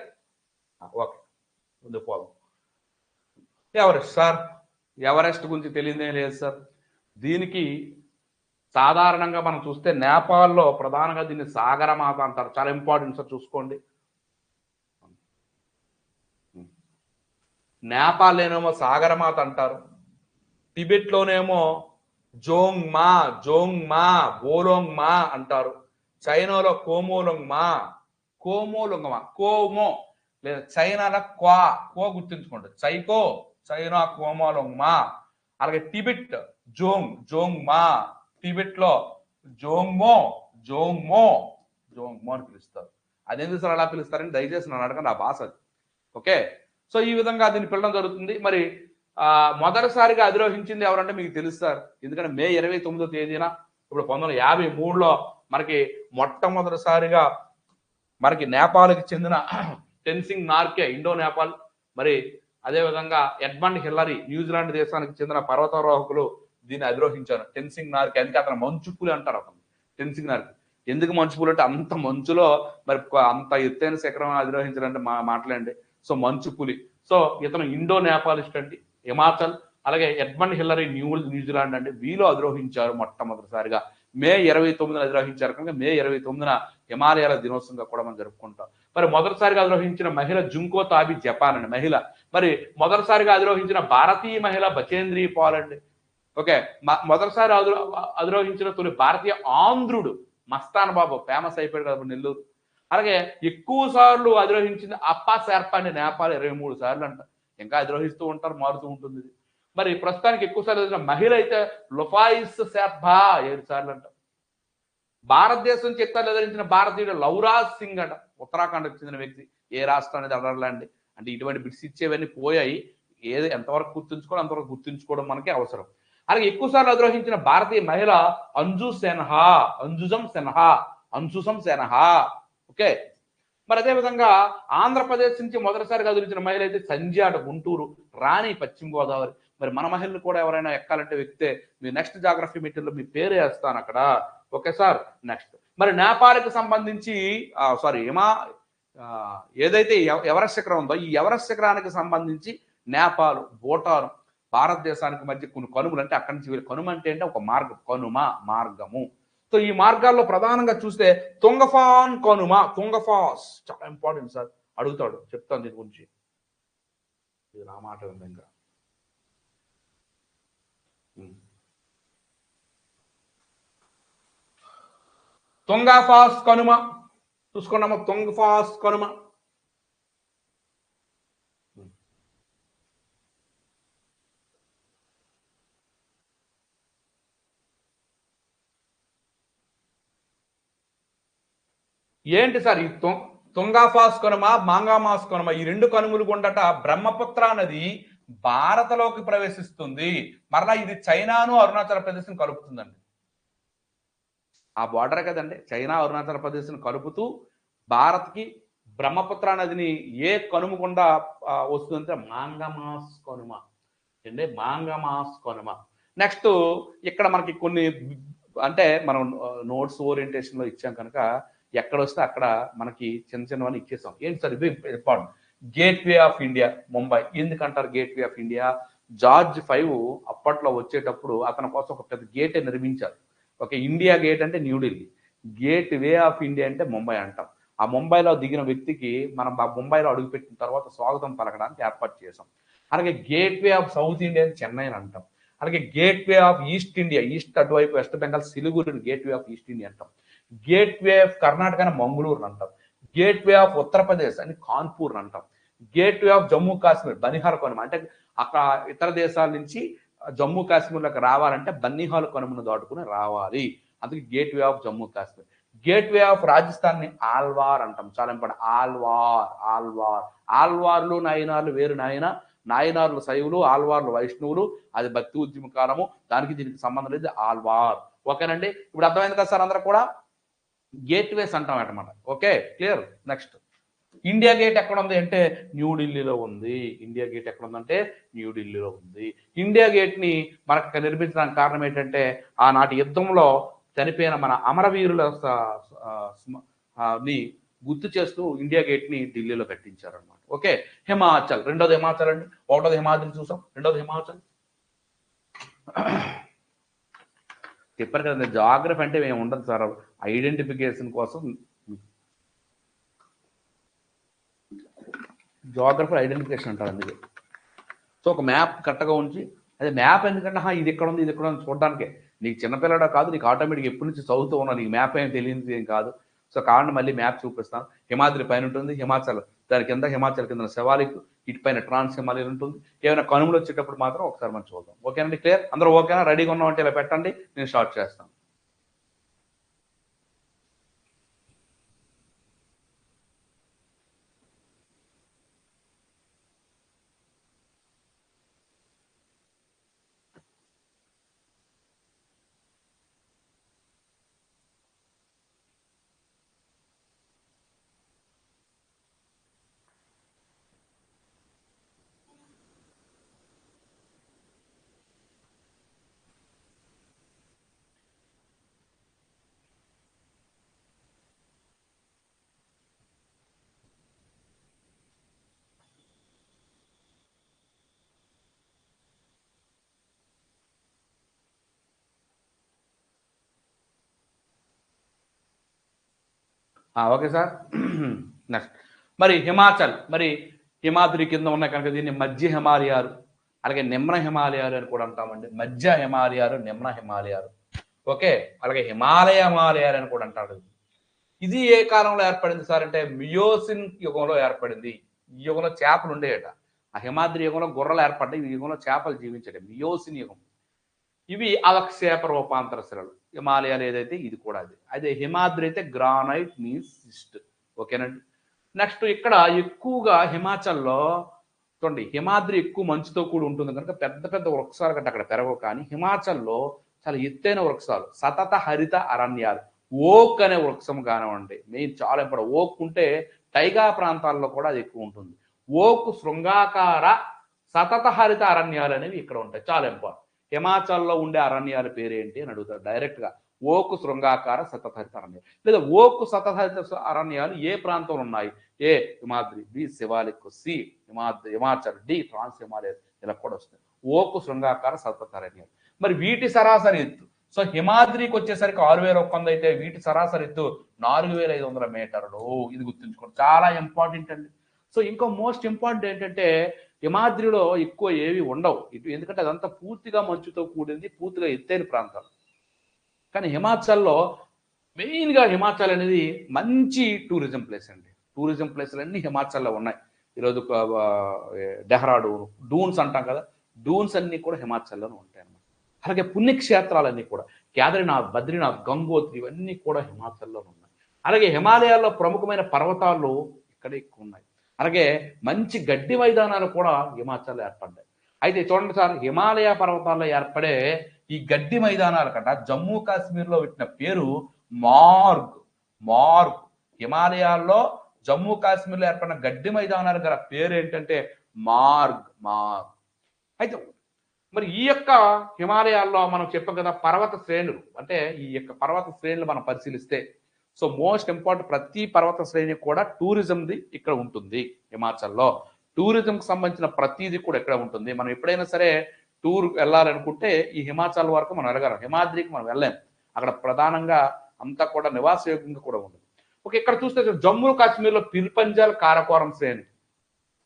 ఓకే, ముందుకు పోదాం. ఎవరెస్ట్ సార్, ఎవరెస్ట్ గురించి తెలియదే లేదు సార్. దీనికి సాధారణంగా మనం చూస్తే నేపాల్లో ప్రధానంగా దీన్ని సాగరమాత అంటారు. చాలా ఇంపార్టెంట్ సార్, చూసుకోండి. నేపాల్లోనేమో సాగరమాత అంటారు, టిబెట్లోనేమో జోంగ్మా బోలోంగ్మా అంటారు, చైనాలో కోమో లేదా చైనాలో కో గుర్తుంచుకోండి, చైనా కోమోలొంగ్మా. అలాగే టిబెట్ జోంగ్మా, టిబెట్ లో జోంగ్మో అని పిలుస్తారు. అదేందుకు సార్ అలా పిలుస్తారని దయచేసి నన్ను అడగండి, ఆ భాష అది. ఓకే, సో ఈ విధంగా దీన్ని పిలవడం జరుగుతుంది. మరి మొదటిసారిగా అధిరోహించింది ఎవరంటే మీకు తెలుసు సార్, ఎందుకంటే మే 29వ తేదీన ఇప్పుడు 1953లో మనకి మొట్టమొదటిసారిగా మనకి నేపాల్కి చెందిన టెన్సింగ్ నార్కే, ఇండో నేపాల్. మరి అదేవిధంగా ఎడ్మండ్ హిల్లరీ, న్యూజిలాండ్ దేశానికి చెందిన పర్వతారోహకులు దీన్ని అధిరోహించారు. టెన్సింగ్ నార్కే, అందుకే అతను మంచుపులి అంటారు. అతను టెన్సింగ్ నార్కే. ఎందుకు మంచుపులి అంటే అంత మంచులో మరి అంత ఎత్తైన శిఖరం అధిరోహించాలంటే మాట్లాడండి. సో మంచుపులి. సో ఇతను ఇండో నేపాలిస్ట్ అండి, హిమాచల్. అలాగే ఎడ్మండ్ హిల్లరీ న్యూజిలాండ్ అండి, వీళ్ళు అధిరోహించారు మొట్టమొదటిసారిగా. మే 29న అధిరోహించారు కనుక మే 29న హిమాలయాల దినోత్సవంగా కూడా మనం జరుపుకుంటాం. మరి మొదటిసారిగా అధిరోహించిన మహిళ జుంకో తాబి, జపాన్ అండి మహిళ. మరి మొదటిసారిగా అధిరోహించిన భారతీయ మహిళ బచేంద్రీ పాల్ అండి. ఓకే, మొదటిసారి అధిరోహించిన తొలి భారతీయ ఆంధ్రుడు మస్తాన్ బాబు, ఫేమస్ అయిపోయాడు కదా నెల్లూరు. అలాగే ఎక్కువ సార్లు అధిరోహించింది అప్పా శర్ప అండి, నేపాల్ 23 సార్లు అంట. ఇంకా అధిరోహిస్తూ ఉంటారు, మారుతూ ఉంటుంది. మరి ప్రస్తుతానికి ఎక్కువ సార్లు ఎదిరిన మహిళ అయితే లుఫాయిస్ సెర్బా 7 సార్లు అంట. భారతదేశం నుంచి ఎక్కువ ఎదిరించిన భారతీయుడు లవ్రాజ్ సింగ్ అంట, ఉత్తరాఖండ్కి చెందిన వ్యక్తి. ఏ రాష్ట్రం అనేది అడగలండి. అంటే ఇటువంటి బిట్స్ ఇచ్చేవన్నీ పోయాయి. ఏది ఎంతవరకు గుర్తుంచుకోవడం అంతవరకు గుర్తుంచుకోవడం మనకి అవసరం. అలాగే ఎక్కువ సార్లు అధిరోహించిన భారతీయ మహిళ అంజుసం సెన్హా. ఓకే. మరి అదేవిధంగా ఆంధ్రప్రదేశ్ నుంచి మొదటిసారిగా అధిరించిన మహిళ అయితే సంధ్యాట గుంటూరు, రాణి పశ్చిమ గోదావరి. మరి మన మహిళలు కూడా ఎవరైనా ఎక్కాలంటే వ్యక్తే మీ నెక్స్ట్ జాగ్రఫీ మెటీరియల్ మీ పేరు వేస్తాను అక్కడ. Okay sir. నెక్స్ట్ మరి నేపాల్కి సంబంధించి ఏదైతే ఎవరెస్ట్ శిఖరం ఉందో ఈ ఎవరెస్ట్ శిఖరానికి సంబంధించి నేపాల్, భూటాన్, భారతదేశానికి మధ్య కొన్ని కనుమలు, అంటే అక్కడి నుంచి కనుమ అంటే ఒక మార్గం, కనుమ మార్గము. సో ఈ మార్గాల్లో ప్రధానంగా చూస్తే తుంగఫాన్ కనుమ, తుంగఫాస్ చాలా ఇంపార్టెంట్ సార్, అడుగుతాడు, చెప్తాను దీని గురించి. ఇది నా మాట విధంగా తుంగఫాస్ కనుమ చూసుకున్నాము. తుంగఫాస్ కనుమ ఏంటి సార్? ఈ తుంగాఫాస్ కనుమ, మాంగామాస్ కనుమ, ఈ 2 కనుమలు గుండట బ్రహ్మపుత్ర నది భారతలోకి ప్రవేశిస్తుంది. మరలా ఇది చైనాను అరుణాచల్ ప్రదేశ్ కలుపుతుందండి. ఆ బార్డర్ కదండి, చైనా అరుణాచల్ ప్రదేశ్ కలుపుతూ భారత్కి బ్రహ్మపుత్ర నదిని ఏ కనుమ గుండా వస్తుందంటే మాంగమాస్ కనుమ అండి, మాంగమాస్ కనుమ. నెక్స్ట్ ఇక్కడ మనకి కొన్ని, అంటే మనం నోట్స్ ఓరియంటేషన్ లో ఇచ్చాం కనుక ఎక్కడ వస్తే అక్కడ మనకి చిన్న చిన్నవన్నీ ఇచ్చేసాం. ఏంటి సార్ ఇది important. Gateway of India Mumbai. ఎందుకంటారు గేట్వే ఆఫ్ ఇండియా? జార్జ్ 5 అప్పట్లో వచ్చేటప్పుడు అతని కోసం ఒక పెద్ద గేట్ నిర్మించారు. ఓకే. ఇండియా గేట్ అంటే New Delhi, gate way of India అంటే ముంబై అంటాం. ఆ ముంబైలో దిగిన వ్యక్తికి మనం ముంబైలో అడుగుపెట్టిన తర్వాత స్వాగతం పలకడానికి ఏర్పాటు చేసాం. అలాగే gateway of south India Chennai అని అంటాం. అలాగే gateway of east India, east అటువైపు వెస్ట్ బెంగాల్ సిలిగురిని గేట్వే ఆఫ్ ఈస్ట్ ఇండియా అంటాం. గేట్వే ఆఫ్ కర్ణాటక మంగళూరు అంటాం. గేట్వే ఆఫ్ ఉత్తరప్రదేశ్ అని కాన్పూర్ అంటాం. గేట్వే ఆఫ్ జమ్మూ కాశ్మీర్ బనిహాల్ కనుమ, అంటే అక్కడ ఇతర దేశాల నుంచి జమ్మూ కాశ్మీర్లోకి రావాలంటే బన్నిహాల్ కనుమను దాటుకుని రావాలి, అందుకే gateway of Jammu Kashmir. Gateway of Rajasthan ని ఆల్వార్ అంటాం. చాలా ఇంపార్టెంట్. ఆల్వార్లు నాయనార్లు వేరు నాయన, నాయనార్లు శైవులు, ఆల్వార్లు వైష్ణవులు, అది భక్తి ఉద్యమకాలము, దానికి దీనికి సంబంధం లేదు, ఆల్వార్. ఓకేనండి, ఇప్పుడు అర్థమైంది కదా సార్ అందరూ కూడా? గేట్వేస్ అంటాం అన్నమాట. Okay, clear. Next India gate ఎక్కడ ఉంది అంటే న్యూఢిల్లీలో ఉంది. ఇండియా గేట్ ఎక్కడ ఉందంటే న్యూఢిల్లీలో ఉంది. ఇండియా గేట్ ని మనకు నిర్మించడానికి కారణం ఏంటంటే ఆనాటి యుద్ధంలో చనిపోయిన మన అమరవీరుల ని గుర్తు చేస్తూ ఇండియా గేట్ ని ఢిల్లీలో కట్టించారు అనమాట. ఓకే. హిమాచల్, రెండోది హిమాచల్ అండి. ఒకటోది హిమాద్రి చూసాం, రెండోది హిమాచల్. చెప్పారు కదండి, జాగ్రఫీ అంటే మేము ఉండదు సార్, ఐడెంటిఫికేషన్ కోసం. జాగ్రఫీ ఐడెంటిఫికేషన్ అంటారు అందుకే. సో ఒక మ్యాప్ కరెక్ట్గా ఉంచి, అదే మ్యాప్ ఎందుకంటే ఇది ఎక్కడ ఉంది ఇది ఎక్కడ ఉంది చూడడానికే. నీకు చిన్నపిల్లడా కాదు, నీకు ఆటోమేటిక్ ఎప్పటి నుంచి చదువుతూ ఉన్నా, నీకు మ్యాప్ ఏం తెలియదు ఏం కాదు. సో కావాలంటే మళ్ళీ మ్యాప్ చూపిస్తాను. హిమాద్రి పైన ఉంటుంది, హిమాచల్ దాని కింద, హిమాచల్ కింద శివాలిక్, ఇటు పైన ట్రాన్స్ హిమాలయన్ ఉంటుంది. ఏమైనా కనుమలు వచ్చేటప్పుడు మాత్రం ఒకసారి మనం చూద్దాం. ఓకేనండి, క్లియర్? అందరూ ఓకేనా? రెడీగా ఉన్నామంటే ఇలా పెట్టండి, నేను స్టార్ట్ చేస్తాను. Okay sir. నెక్స్ట్ మరి హిమాచల్, మరి హిమాద్రి కింద ఉన్నాయి కనుక దీన్ని మధ్య హిమాలయాలు, అలాగే నిమ్న హిమాలయాలు అని కూడా అంటామండి. మధ్య హిమాలయాలు, నిమ్న హిమాలయాలు. ఓకే. అలాగే హిమాలయాలు అని కూడా అంటారు. ఇది ఏ కాలంలో ఏర్పడింది సార్ అంటే మియోసిన్ యుగంలో ఏర్పడింది. ఈ యుగంలో చేపలు ఉండేయట. ఆ హిమాద్రి యుగంలో గుర్రలు ఏర్పడ్డాయి, ఈ యుగంలో చేపలు జీవించడం మియోసిన్ యుగం. ఇవి అవక్షేప రూపాంతర శిలలు. హిమాలయాలు ఏదైతే ఇది కూడా అదే హిమాద్రి అయితే గ్రానైట్ మీన్స్ సిస్ట్. ఓకేనండి. నెక్స్ట్ ఇక్కడ ఎక్కువగా హిమాచల్లో చూడండి, హిమాద్రి ఎక్కువ మంచుతో కూడి ఉంటుంది కనుక పెద్ద పెద్ద వృక్షాలు కంటే అక్కడ పెరగవు. కానీ హిమాచల్లో చాలా ఎత్తైన వృక్షాలు, సతత హరిత అరణ్యాలు. ఓక్ అనే వృక్షం కానివ్వండి, మెయిన్ చాలా ఇంపార్టెంట్. ఓక్ ఉంటే టైగా ప్రాంతాల్లో కూడా అది ఎక్కువ ఉంటుంది. ఓక్ శృంగాకార సతత హరిత అరణ్యాలు అనేవి ఇక్కడ ఉంటాయి, చాలా ఇంపార్టెంట్. హిమాచల్లో ఉండే అరణ్యాల పేరేంటి అని అడుగుతారు డైరెక్ట్గా. ఓకు శృంగాకార సతత హరిత అరణ్యాలు, లేదా ఓకు సతత హరిత అరణ్యాలు ఏ ప్రాంతంలో ఉన్నాయి? A Himadri, B Shivalik, C Himachal, D trans Himalaya, ఇలా కూడా వస్తాయి. ఓకు శృంగాకార సతత అరణ్యాలు. మరి వీటి సరాసరి ఎత్తు, సో హిమాద్రికి వచ్చేసరికి 6100 అయితే వీటి సరాసరి ఎత్తు 4500 మీటర్లు. ఇది గుర్తుంచుకోండి, చాలా ఇంపార్టెంట్ అండి. సో ఇంకో మోస్ట్ ఇంపార్టెంట్ ఏంటంటే హిమాద్రిలో ఎక్కువ ఏవి ఉండవు ఇటు, ఎందుకంటే అదంతా పూర్తిగా మంచుతో కూడింది, పూర్తిగా ఎత్తైన ప్రాంతాలు. కానీ హిమాచల్లో మెయిన్గా హిమాచల్ అనేది మంచి టూరిజం ప్లేస్ అండి. టూరిజం ప్లేస్లు అన్నీ హిమాచల్లో ఉన్నాయి. ఈరోజు డెహ్రాడూన్ డూన్స్ అంటాం కదా, డూన్స్ అన్నీ కూడా హిమాచల్లోనే ఉంటాయి అన్నమాట. అలాగే పుణ్యక్షేత్రాలన్నీ కూడా కేదార్నాథ్, బద్రీనాథ్, గంగోత్రి ఇవన్నీ కూడా హిమాచల్లో ఉన్నాయి. అలాగే హిమాలయాల్లో ప్రముఖమైన పర్వతాలు ఇక్కడ ఎక్కువ ఉన్నాయి. అలాగే మంచి గడ్డి మైదానాలు కూడా హిమాచల్లో ఏర్పడ్డాయి. అయితే చూడండి సార్, హిమాలయ పర్వతాల్లో ఏర్పడే ఈ గడ్డి మైదానాల కన్నా జమ్మూ కాశ్మీర్లో పెట్టిన పేరు మార్గ్. మార్గ్ హిమాలయాల్లో జమ్మూ కాశ్మీర్లో ఏర్పడిన గడ్డి మైదానాలు గల పేరు ఏంటంటే మార్గ్. మార్గ్. అయితే మరి ఈ యొక్క హిమాలయాల్లో మనం చెప్పాం కదా పర్వత శ్రేణులు, అంటే ఈ యొక్క పర్వత శ్రేణులు మనం పరిశీలిస్తే, సో మోస్ట్ ఇంపార్టెంట్ ప్రతి పర్వత శ్రేణి కూడా టూరిజంది ఇక్కడ ఉంటుంది. హిమాచల్లో టూరిజంకి సంబంధించిన ప్రతిదీ కూడా ఇక్కడ ఉంటుంది. మనం ఎప్పుడైనా సరే టూర్ వెళ్ళాలనుకుంటే ఈ హిమాచల్ వరకు మనం వెళ్ళగలం, హిమాద్రికి మనం వెళ్ళలేం. అక్కడ ప్రధానంగా అంతా కూడా నివాసయోగ్యంగా కూడా ఉంటుంది. ఓకే, ఇక్కడ చూస్తే జమ్మూ కాశ్మీర్లో పిర్పంజాల్ కారకోరం శ్రేణి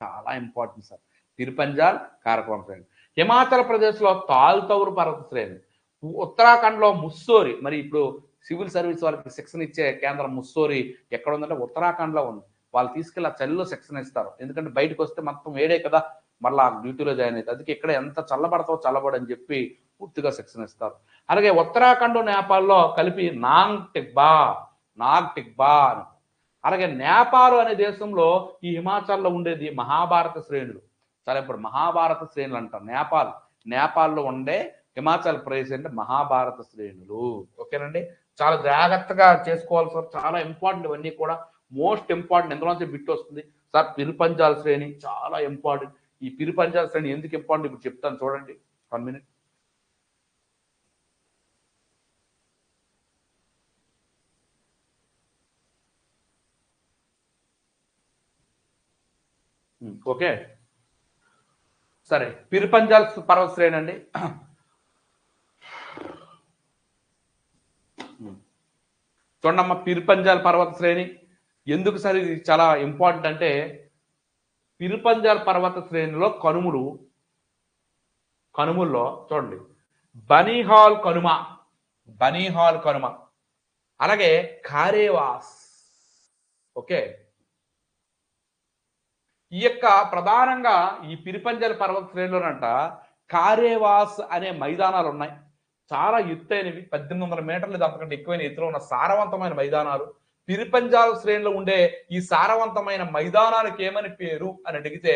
చాలా ఇంపార్టెంట్ సార్. పిర్పంజాల్ కారకోరం శ్రేణి. హిమాచల్ ప్రదేశ్లో తాల్తౌర్ పర్వత శ్రేణి. ఉత్తరాఖండ్లో ముస్సోరి, మరి ఇప్పుడు సివిల్ సర్వీస్ వాళ్ళకి శిక్షణ ఇచ్చే కేంద్రం ముస్సోరి ఎక్కడ ఉందంటే ఉత్తరాఖండ్లో ఉంది. వాళ్ళు తీసుకెళ్ళి ఆ చలిలో శిక్షణ ఇస్తారు, ఎందుకంటే బయటకు వస్తే మొత్తం వేడే కదా, మళ్ళీ ఆ డ్యూటీలో జాయిన్ అవుతుంది. అందుకే ఇక్కడ ఎంత చల్లబడతావో చల్లబడని చెప్పి పూర్తిగా శిక్షణ ఇస్తారు. అలాగే ఉత్తరాఖండ్ నేపాల్లో కలిపి నాంగ్ టిక్బా అని. అలాగే నేపాల్ అనే దేశంలో ఈ హిమాచల్లో ఉండేది మహాభారత శ్రేణులు. చాలా ఇప్పుడు మహాభారత శ్రేణులు అంటాం. నేపాల్లో ఉండే హిమాచల్ ప్రదేశ్ అంటే మహాభారత శ్రేణులు. ఓకేనండి, చాలా జాగ్రత్తగా చేసుకోవాలి సార్, చాలా ఇంపార్టెంట్ ఇవన్నీ కూడా. మోస్ట్ ఇంపార్టెంట్ ఎందులోంచి బిట్ వస్తుంది సార్, పిర్పంజాల్ శ్రేణి చాలా ఇంపార్టెంట్. ఈ పిర్పంజాల్ శ్రేణి ఎందుకు ఇంపార్టెంట్ ఇప్పుడు చెప్తాను చూడండి, 1 minute. ఓకే సరే, పిర్పంజాల్ పర్వత శ్రేణి అండి. చూడమ్మ, పిర్పంజాల్ పర్వత శ్రేణి ఎందుకు సార్ ఇది చాలా ఇంపార్టెంట్ అంటే, పిర్పంజాల్ పర్వత శ్రేణిలో కనుమల్లో చూడండి బనీహాల్ కనుమ, అలాగే కారేవాస్. ఓకే, ఈ యొక్క ప్రధానంగా ఈ పిర్పంజాల్ పర్వత శ్రేణిలోనంట కారేవాస్ అనే మైదానాలు ఉన్నాయి. చాలా ఎత్తైనవి, 1800 మీటర్లు, అంతకంటే ఎక్కువైన ఎత్తులో ఉన్న సారవంతమైన మైదానాలు. పిర్పంజాల్ శ్రేణిలో ఉండే ఈ సారవంతమైన మైదానానికి ఏమని పేరు అని అడిగితే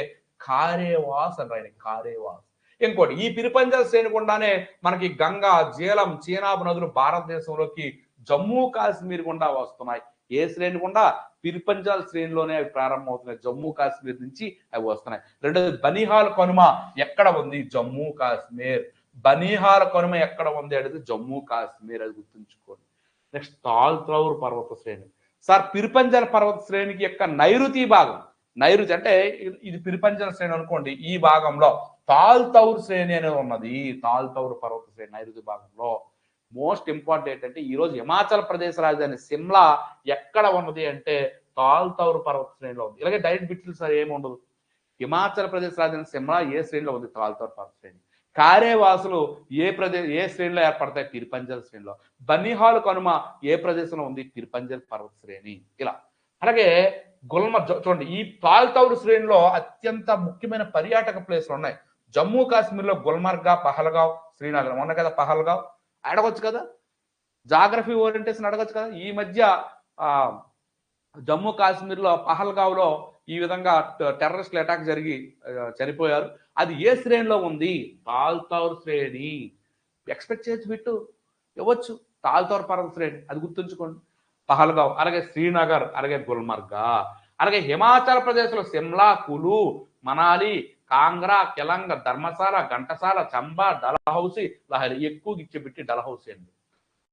కారేవాస్ అని రాయండి, కారేవాస్. ఇంకోటి, ఈ పిర్పంజాల్ శ్రేణి గుండానే మనకి గంగా, జీలం, చీనాబ్ నదులు భారతదేశంలోకి జమ్మూ కాశ్మీర్ గుండా వస్తున్నాయి. ఏ శ్రేణి గుండా? పిర్పంజాల్ శ్రేణిలోనే అవి ప్రారంభమవుతున్నాయి, జమ్మూ కాశ్మీర్ నుంచి అవి వస్తున్నాయి. రెండోది బనీహాల్ కనుమ ఎక్కడ ఉంది? జమ్మూ కాశ్మీర్. బనీహాల్ కనుమ ఎక్కడ ఉంది అడిగితే జమ్మూ కాశ్మీర్, అది గుర్తుంచుకోండి. నెక్స్ట్ తాల్తౌర్ పర్వత శ్రేణి. సార్, పిర్పంజాల్ పర్వత శ్రేణికి యొక్క నైరుతి భాగం, నైరుతి అంటే ఇది పిర్పంజాల్ శ్రేణి అనుకోండి, ఈ భాగంలో తాల్తౌర్ శ్రేణి అనేది ఉన్నది. తాల్తౌర్ పర్వత శ్రేణి నైరుతి భాగంలో. మోస్ట్ ఇంపార్టెంట్ ఏంటంటే ఈరోజు హిమాచల్ ప్రదేశ్ రాజధాని సిమ్లా ఎక్కడ ఉన్నది అంటే తాల్తౌర్ పర్వత శ్రేణిలో ఉంది. ఇలాగే డైరెక్ట్ బిట్లు సార్ ఏమి ఉండదు. హిమాచల్ ప్రదేశ్ రాజధాని సిమ్లా ఏ శ్రేణిలో ఉంది? తాల్తౌర్ పర్వత శ్రేణి. కారేవాసులు ఏ శ్రేణిలో ఏర్పడతాయి? పిర్పంజాల్ శ్రేణిలో. బనీహాల్ కనుమ ఏ ప్రదేశంలో ఉంది? పిర్పంజాల్ పర్వత శ్రేణి. ఇలా. అలాగే గుల్మర్గ్ చూడండి, ఈ తాల్తౌర్ శ్రేణిలో అత్యంత ముఖ్యమైన పర్యాటక ప్లేస్లు ఉన్నాయి. జమ్మూ కాశ్మీర్లో గుల్మర్గా, పహల్గావ్, శ్రీనగర్ ఉన్నాయి కదా. పహల్గావ్ అడగొచ్చు కదా, జాగ్రఫీ ఓరియంటేషన్ అడగొచ్చు కదా. ఈ మధ్య జమ్మూ కాశ్మీర్లో పహల్గావ్లో ఈ విధంగా టెర్రరిస్టులు అటాక్ జరిగి చనిపోయారు. అది ఏ శ్రేణిలో ఉంది? తాల్తౌర్ శ్రేణి. ఎక్స్పెక్ట్ చేయొచ్చు, బిట్టు ఇవ్వచ్చు. తాల్తౌర్ పర్వత శ్రేణి, అది గుర్తుంచుకోండి. పహల్గావ్, అలాగే శ్రీనగర్, అలాగే గుల్మర్గా, అలాగే హిమాచల్ ప్రదేశ్లో సిమ్లా, కులు, మనాలి, కాంగ్రా, కెలంగ, ధర్మశాల, ఘంటసాల, చంబా, డల్హౌసీ, లహరి. ఎక్కువ ఇచ్చిపెట్టి డల్హౌసీ అండి,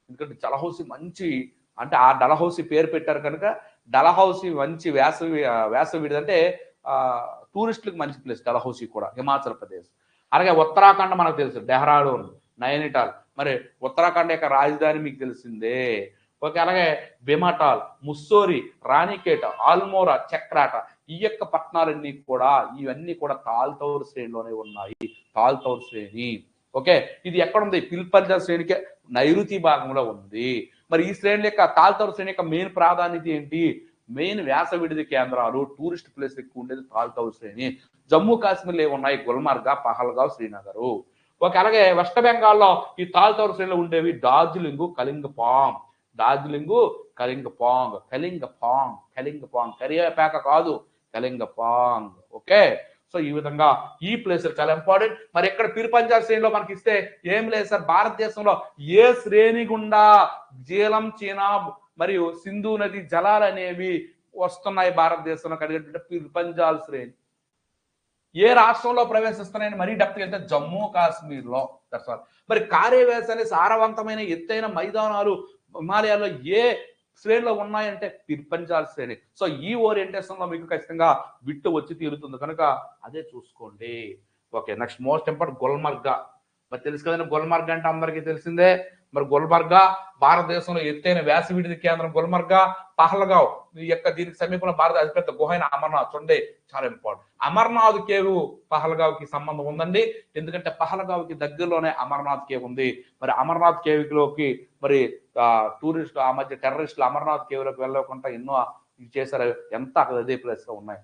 ఎందుకంటే డల్హౌసీ మంచి, అంటే ఆ డల్హౌసీ పేరు పెట్టారు కనుక డల్హౌసీ మంచి వేసవి అంటే టూరిస్టులకు మంచి ప్లేస్ డల్హౌసీ కూడా, హిమాచల్ ప్రదేశ్. అలాగే ఉత్తరాఖండ్ మనకు తెలుసు, డెహ్రాడూన్, నైనిటాల్. మరి ఉత్తరాఖండ్ యొక్క రాజధాని మీకు తెలిసిందే. ఓకే, అలాగే బెమటాల్, ముస్సోరి, రాణికేట్, ఆల్మోరా, చక్రాట, ఈ యొక్క పట్టణాలన్నీ కూడా, ఇవన్నీ కూడా తాల్తౌర్ శ్రేణిలోనే ఉన్నాయి. తాల్తౌర్ శ్రేణి. ఓకే, ఇది ఎక్కడ ఉంది? పిల్పంజా శ్రేణికి నైరుతి భాగంలో ఉంది. మరి ఈ శ్రేణి యొక్క తాల్తౌర్ శ్రేణి యొక్క మెయిన్ ప్రాధాన్యత ఏంటి? మెయిన్ వ్యాస విడిది కేంద్రాలు, టూరిస్ట్ ప్లేస్ ఎక్కువ ఉండేది తాల్తౌర్ శ్రేణి. జమ్మూ కాశ్మీర్లో ఏమున్నాయి? గుల్మర్గా, పహల్గావ్, శ్రీనగర్. ఓకే, అలాగే వెస్ట్ బెంగాల్లో ఈ తాల్తౌర్ శ్రేణిలో ఉండేవి డార్జిలింగ్, కలింగపాంగ్. డార్జిలింగ్, కలింగపాంగ్, కలింగపాంగ్, కరియాపాక కాదు, కలింగపాంగ్. ఓకే, సో ఈ విధంగా ఈ ప్లేస్ చాలా ఇంపార్టెంట్. మరి ఎక్కడ పిరుపంజా శ్రేణిలో మనకి ఇస్తే ఏం లేదు సార్, భారతదేశంలో ఏ శ్రేణి గుండా జీలం, చీనాబ్ మరియు సింధు నది జలాలు అనేవి వస్తున్నాయి భారతదేశంలో కలిగేటువంటి పిరుపంజాల్ శ్రేణి. ఏ రాష్ట్రంలో ప్రవేశిస్తున్నాయని మరీ డెప్త్ వెళ్తే జమ్మూ కాశ్మీర్లో. మరి కార్యవేశ అనే సారవంతమైన ఎత్తైన మైదానాలు హిమాలయాల్లో ఏ శ్రేణిలో ఉన్నాయంటే పిర్పంజాల్ శ్రేణి. సో ఈ ఓరియంటేషన్ లో మీకు ఖచ్చితంగా బిట్టు వచ్చి తీరుతుంది కనుక అదే చూసుకోండి. Okay, next most important Gulmarg. మరి తెలుసు కదండి, గుల్మర్గా అంటే అందరికీ తెలిసిందే. మరి గుల్మర్గా భారతదేశంలో ఎత్తైన వ్యాస విడిది కేంద్రం గుల్మర్గా. పహల్గావ్ ఈ యొక్క దీనికి సమీపంలో భారత అతిపెద్ద గుహ అయిన అమర్నాథ్. చూడండి, చాలా ఇంపార్టెంట్. అమర్నాథ్ కేవ్ పహల్గావ్ కి సంబంధం ఉందండి, ఎందుకంటే పహల్గావ్ కి దగ్గరలోనే అమర్నాథ్ కేవ్ ఉంది. మరి అమర్నాథ్ కేవ్ లోకి మరి టూరిస్టులు ఆ మధ్య టెర్రరిస్టులు అమర్నాథ్ కేవ్ లోకి వెళ్ళకుండా ఎన్నో ఇది చేశారు. ఎంత అక్కడ అదే ప్లేస్ లో ఉన్నాయి.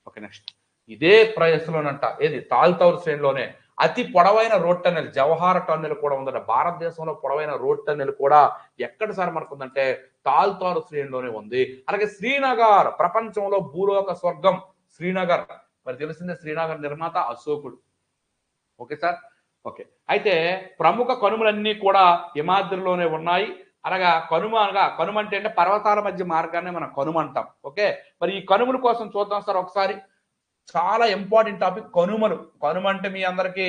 ఓకే, నెక్స్ట్ ఇదే ప్లేస్ లోనంట, ఏది తాల్తౌర్ శ్రేణిలోనే అతి పొడవైన రోడ్ టన్నెల్ జవహార్ టన్నెల్ కూడా ఉందంట. భారతదేశంలో పొడవైన రోడ్ టన్నెల్ కూడా ఎక్కడ సార్ మనకు ఉందంటే తాల్తౌర్ శ్రేణిలోనే ఉంది. అలాగే శ్రీనగర్, ప్రపంచంలో భూలోక స్వర్గం శ్రీనగర్. మరి తెలిసిందే, శ్రీనగర్ నిర్మాత అశోకుడు. Okay sir. ఓకే, అయితే ప్రముఖ కనుమలన్నీ కూడా హిమాద్రిలోనే ఉన్నాయి. అలాగా కనుమ అనగా, కనుమ అంటే పర్వతాల మధ్య మార్గాన్ని మనం కనుమ అంటాం. ఓకే, మరి ఈ కనుమల కోసం చూద్దాం సార్ ఒకసారి. చాలా ఇంపార్టెంట్ టాపిక్ కనుమలు. కనుమ అంటే మీ అందరికీ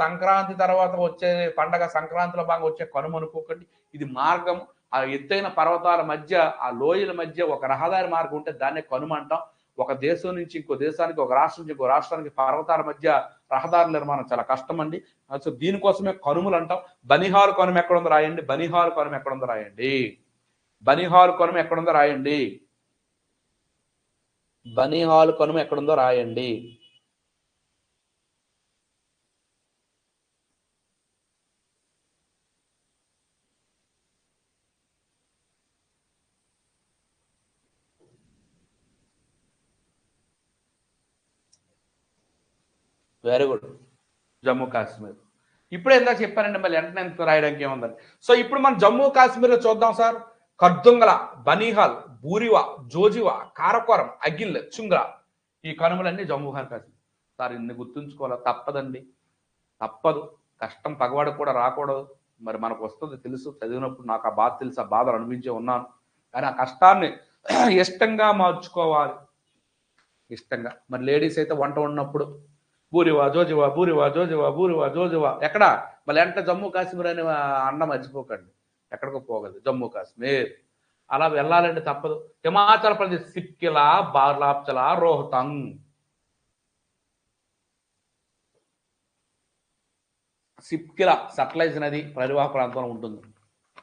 సంక్రాంతి తర్వాత వచ్చే పండగ, సంక్రాంతిలో బాగా వచ్చే కనుమ అనుకోకండి. ఇది మార్గం. ఆ ఎత్తైన పర్వతాల మధ్య, ఆ లోయల మధ్య ఒక రహదారి మార్గం ఉంటే దాన్నే కనుమ అంటాం. ఒక దేశం నుంచి ఇంకో దేశానికి, ఒక రాష్ట్రం నుంచి ఇంకో రాష్ట్రానికి పర్వతాల మధ్య రహదారి నిర్మాణం చాలా కష్టం అండి. సో దీనికోసమే కనుమలు అంటాం. బనిహాల్ కనుమ ఎక్కడుందో రాయండి. బనిహాల్ కనుమ ఎక్కడుందో రాయండి. బనిహాల్ కనుమ ఎక్కడుందో రాయండి. బనిహాల్ కనుమ ఎక్కడుందో రాయండి. Very good, Jammu Kashmir. ఇప్పుడే ఎంత చెప్పారండి, మళ్ళీ వెంటనే ఎంత రాయడానికి ఏముందని. సో ఇప్పుడు మనం జమ్మూ కాశ్మీర్లో చూద్దాం సార్. కర్దుంగల, బనిహాల్, బూరివా, జోజివా, కారకోరం, అగిల్, చుంగ్రా, ఈ కనుమలన్నీ జమ్మూ కాశ్మీర్. సార్ ఇన్ని గుర్తుంచుకోవాలా? తప్పదండి, తప్పదు. కష్టం పగవాడు కూడా రాకూడదు. మరి మనకు వస్తుంది తెలుసు, చదివినప్పుడు నాకు ఆ బాధ తెలుసు, ఆ బాధలు అనిపించే ఉన్నాను. కానీ ఆ కష్టాన్ని ఇష్టంగా మార్చుకోవాలి, ఇష్టంగా. మరి లేడీస్ అయితే వంట ఉన్నప్పుడు బూరివా జోజివా, బూరివా జోజివా, బూరివా జోజివా ఎక్కడ? మళ్ళీ వెంట జమ్మూ కాశ్మీర్ అని అన్న మర్చిపోకండి, ఎక్కడికో పోగలదు జమ్మూ కాశ్మీర్. అలా వెళ్ళాలంటే తప్పదు. హిమాచల్ ప్రదేశ్ సిక్కిలా, బార్లాప్చలా, రోహతంగ్. సిప్కిలా సట్లైజ్ నది పరివాహ ప్రాంతంలో ఉంటుంది.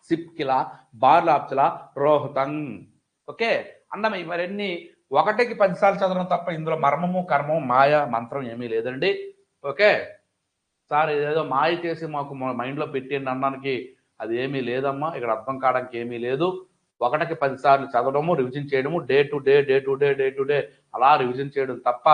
సిప్కిలా, బార్లాప్చలా, రోహతంగ్. ఓకే, అన్నమే. మరిన్ని 1కి 10 సార్లు చదవడం తప్ప ఇందులో మర్మము, కర్మము, మాయ, మంత్రం ఏమీ లేదండి. ఓకే సార్, ఏదో మాయ చేసి మాకు మైండ్లో పెట్టేయండి అన్నానికి అది ఏమీ లేదమ్మా. ఇక్కడ అర్థం కావడానికి ఏమీ లేదు. ఒకటికి 10 సార్లు చదవడము, రివిజన్ చేయడము, డే టు డే అలా రివిజన్ చేయడం తప్ప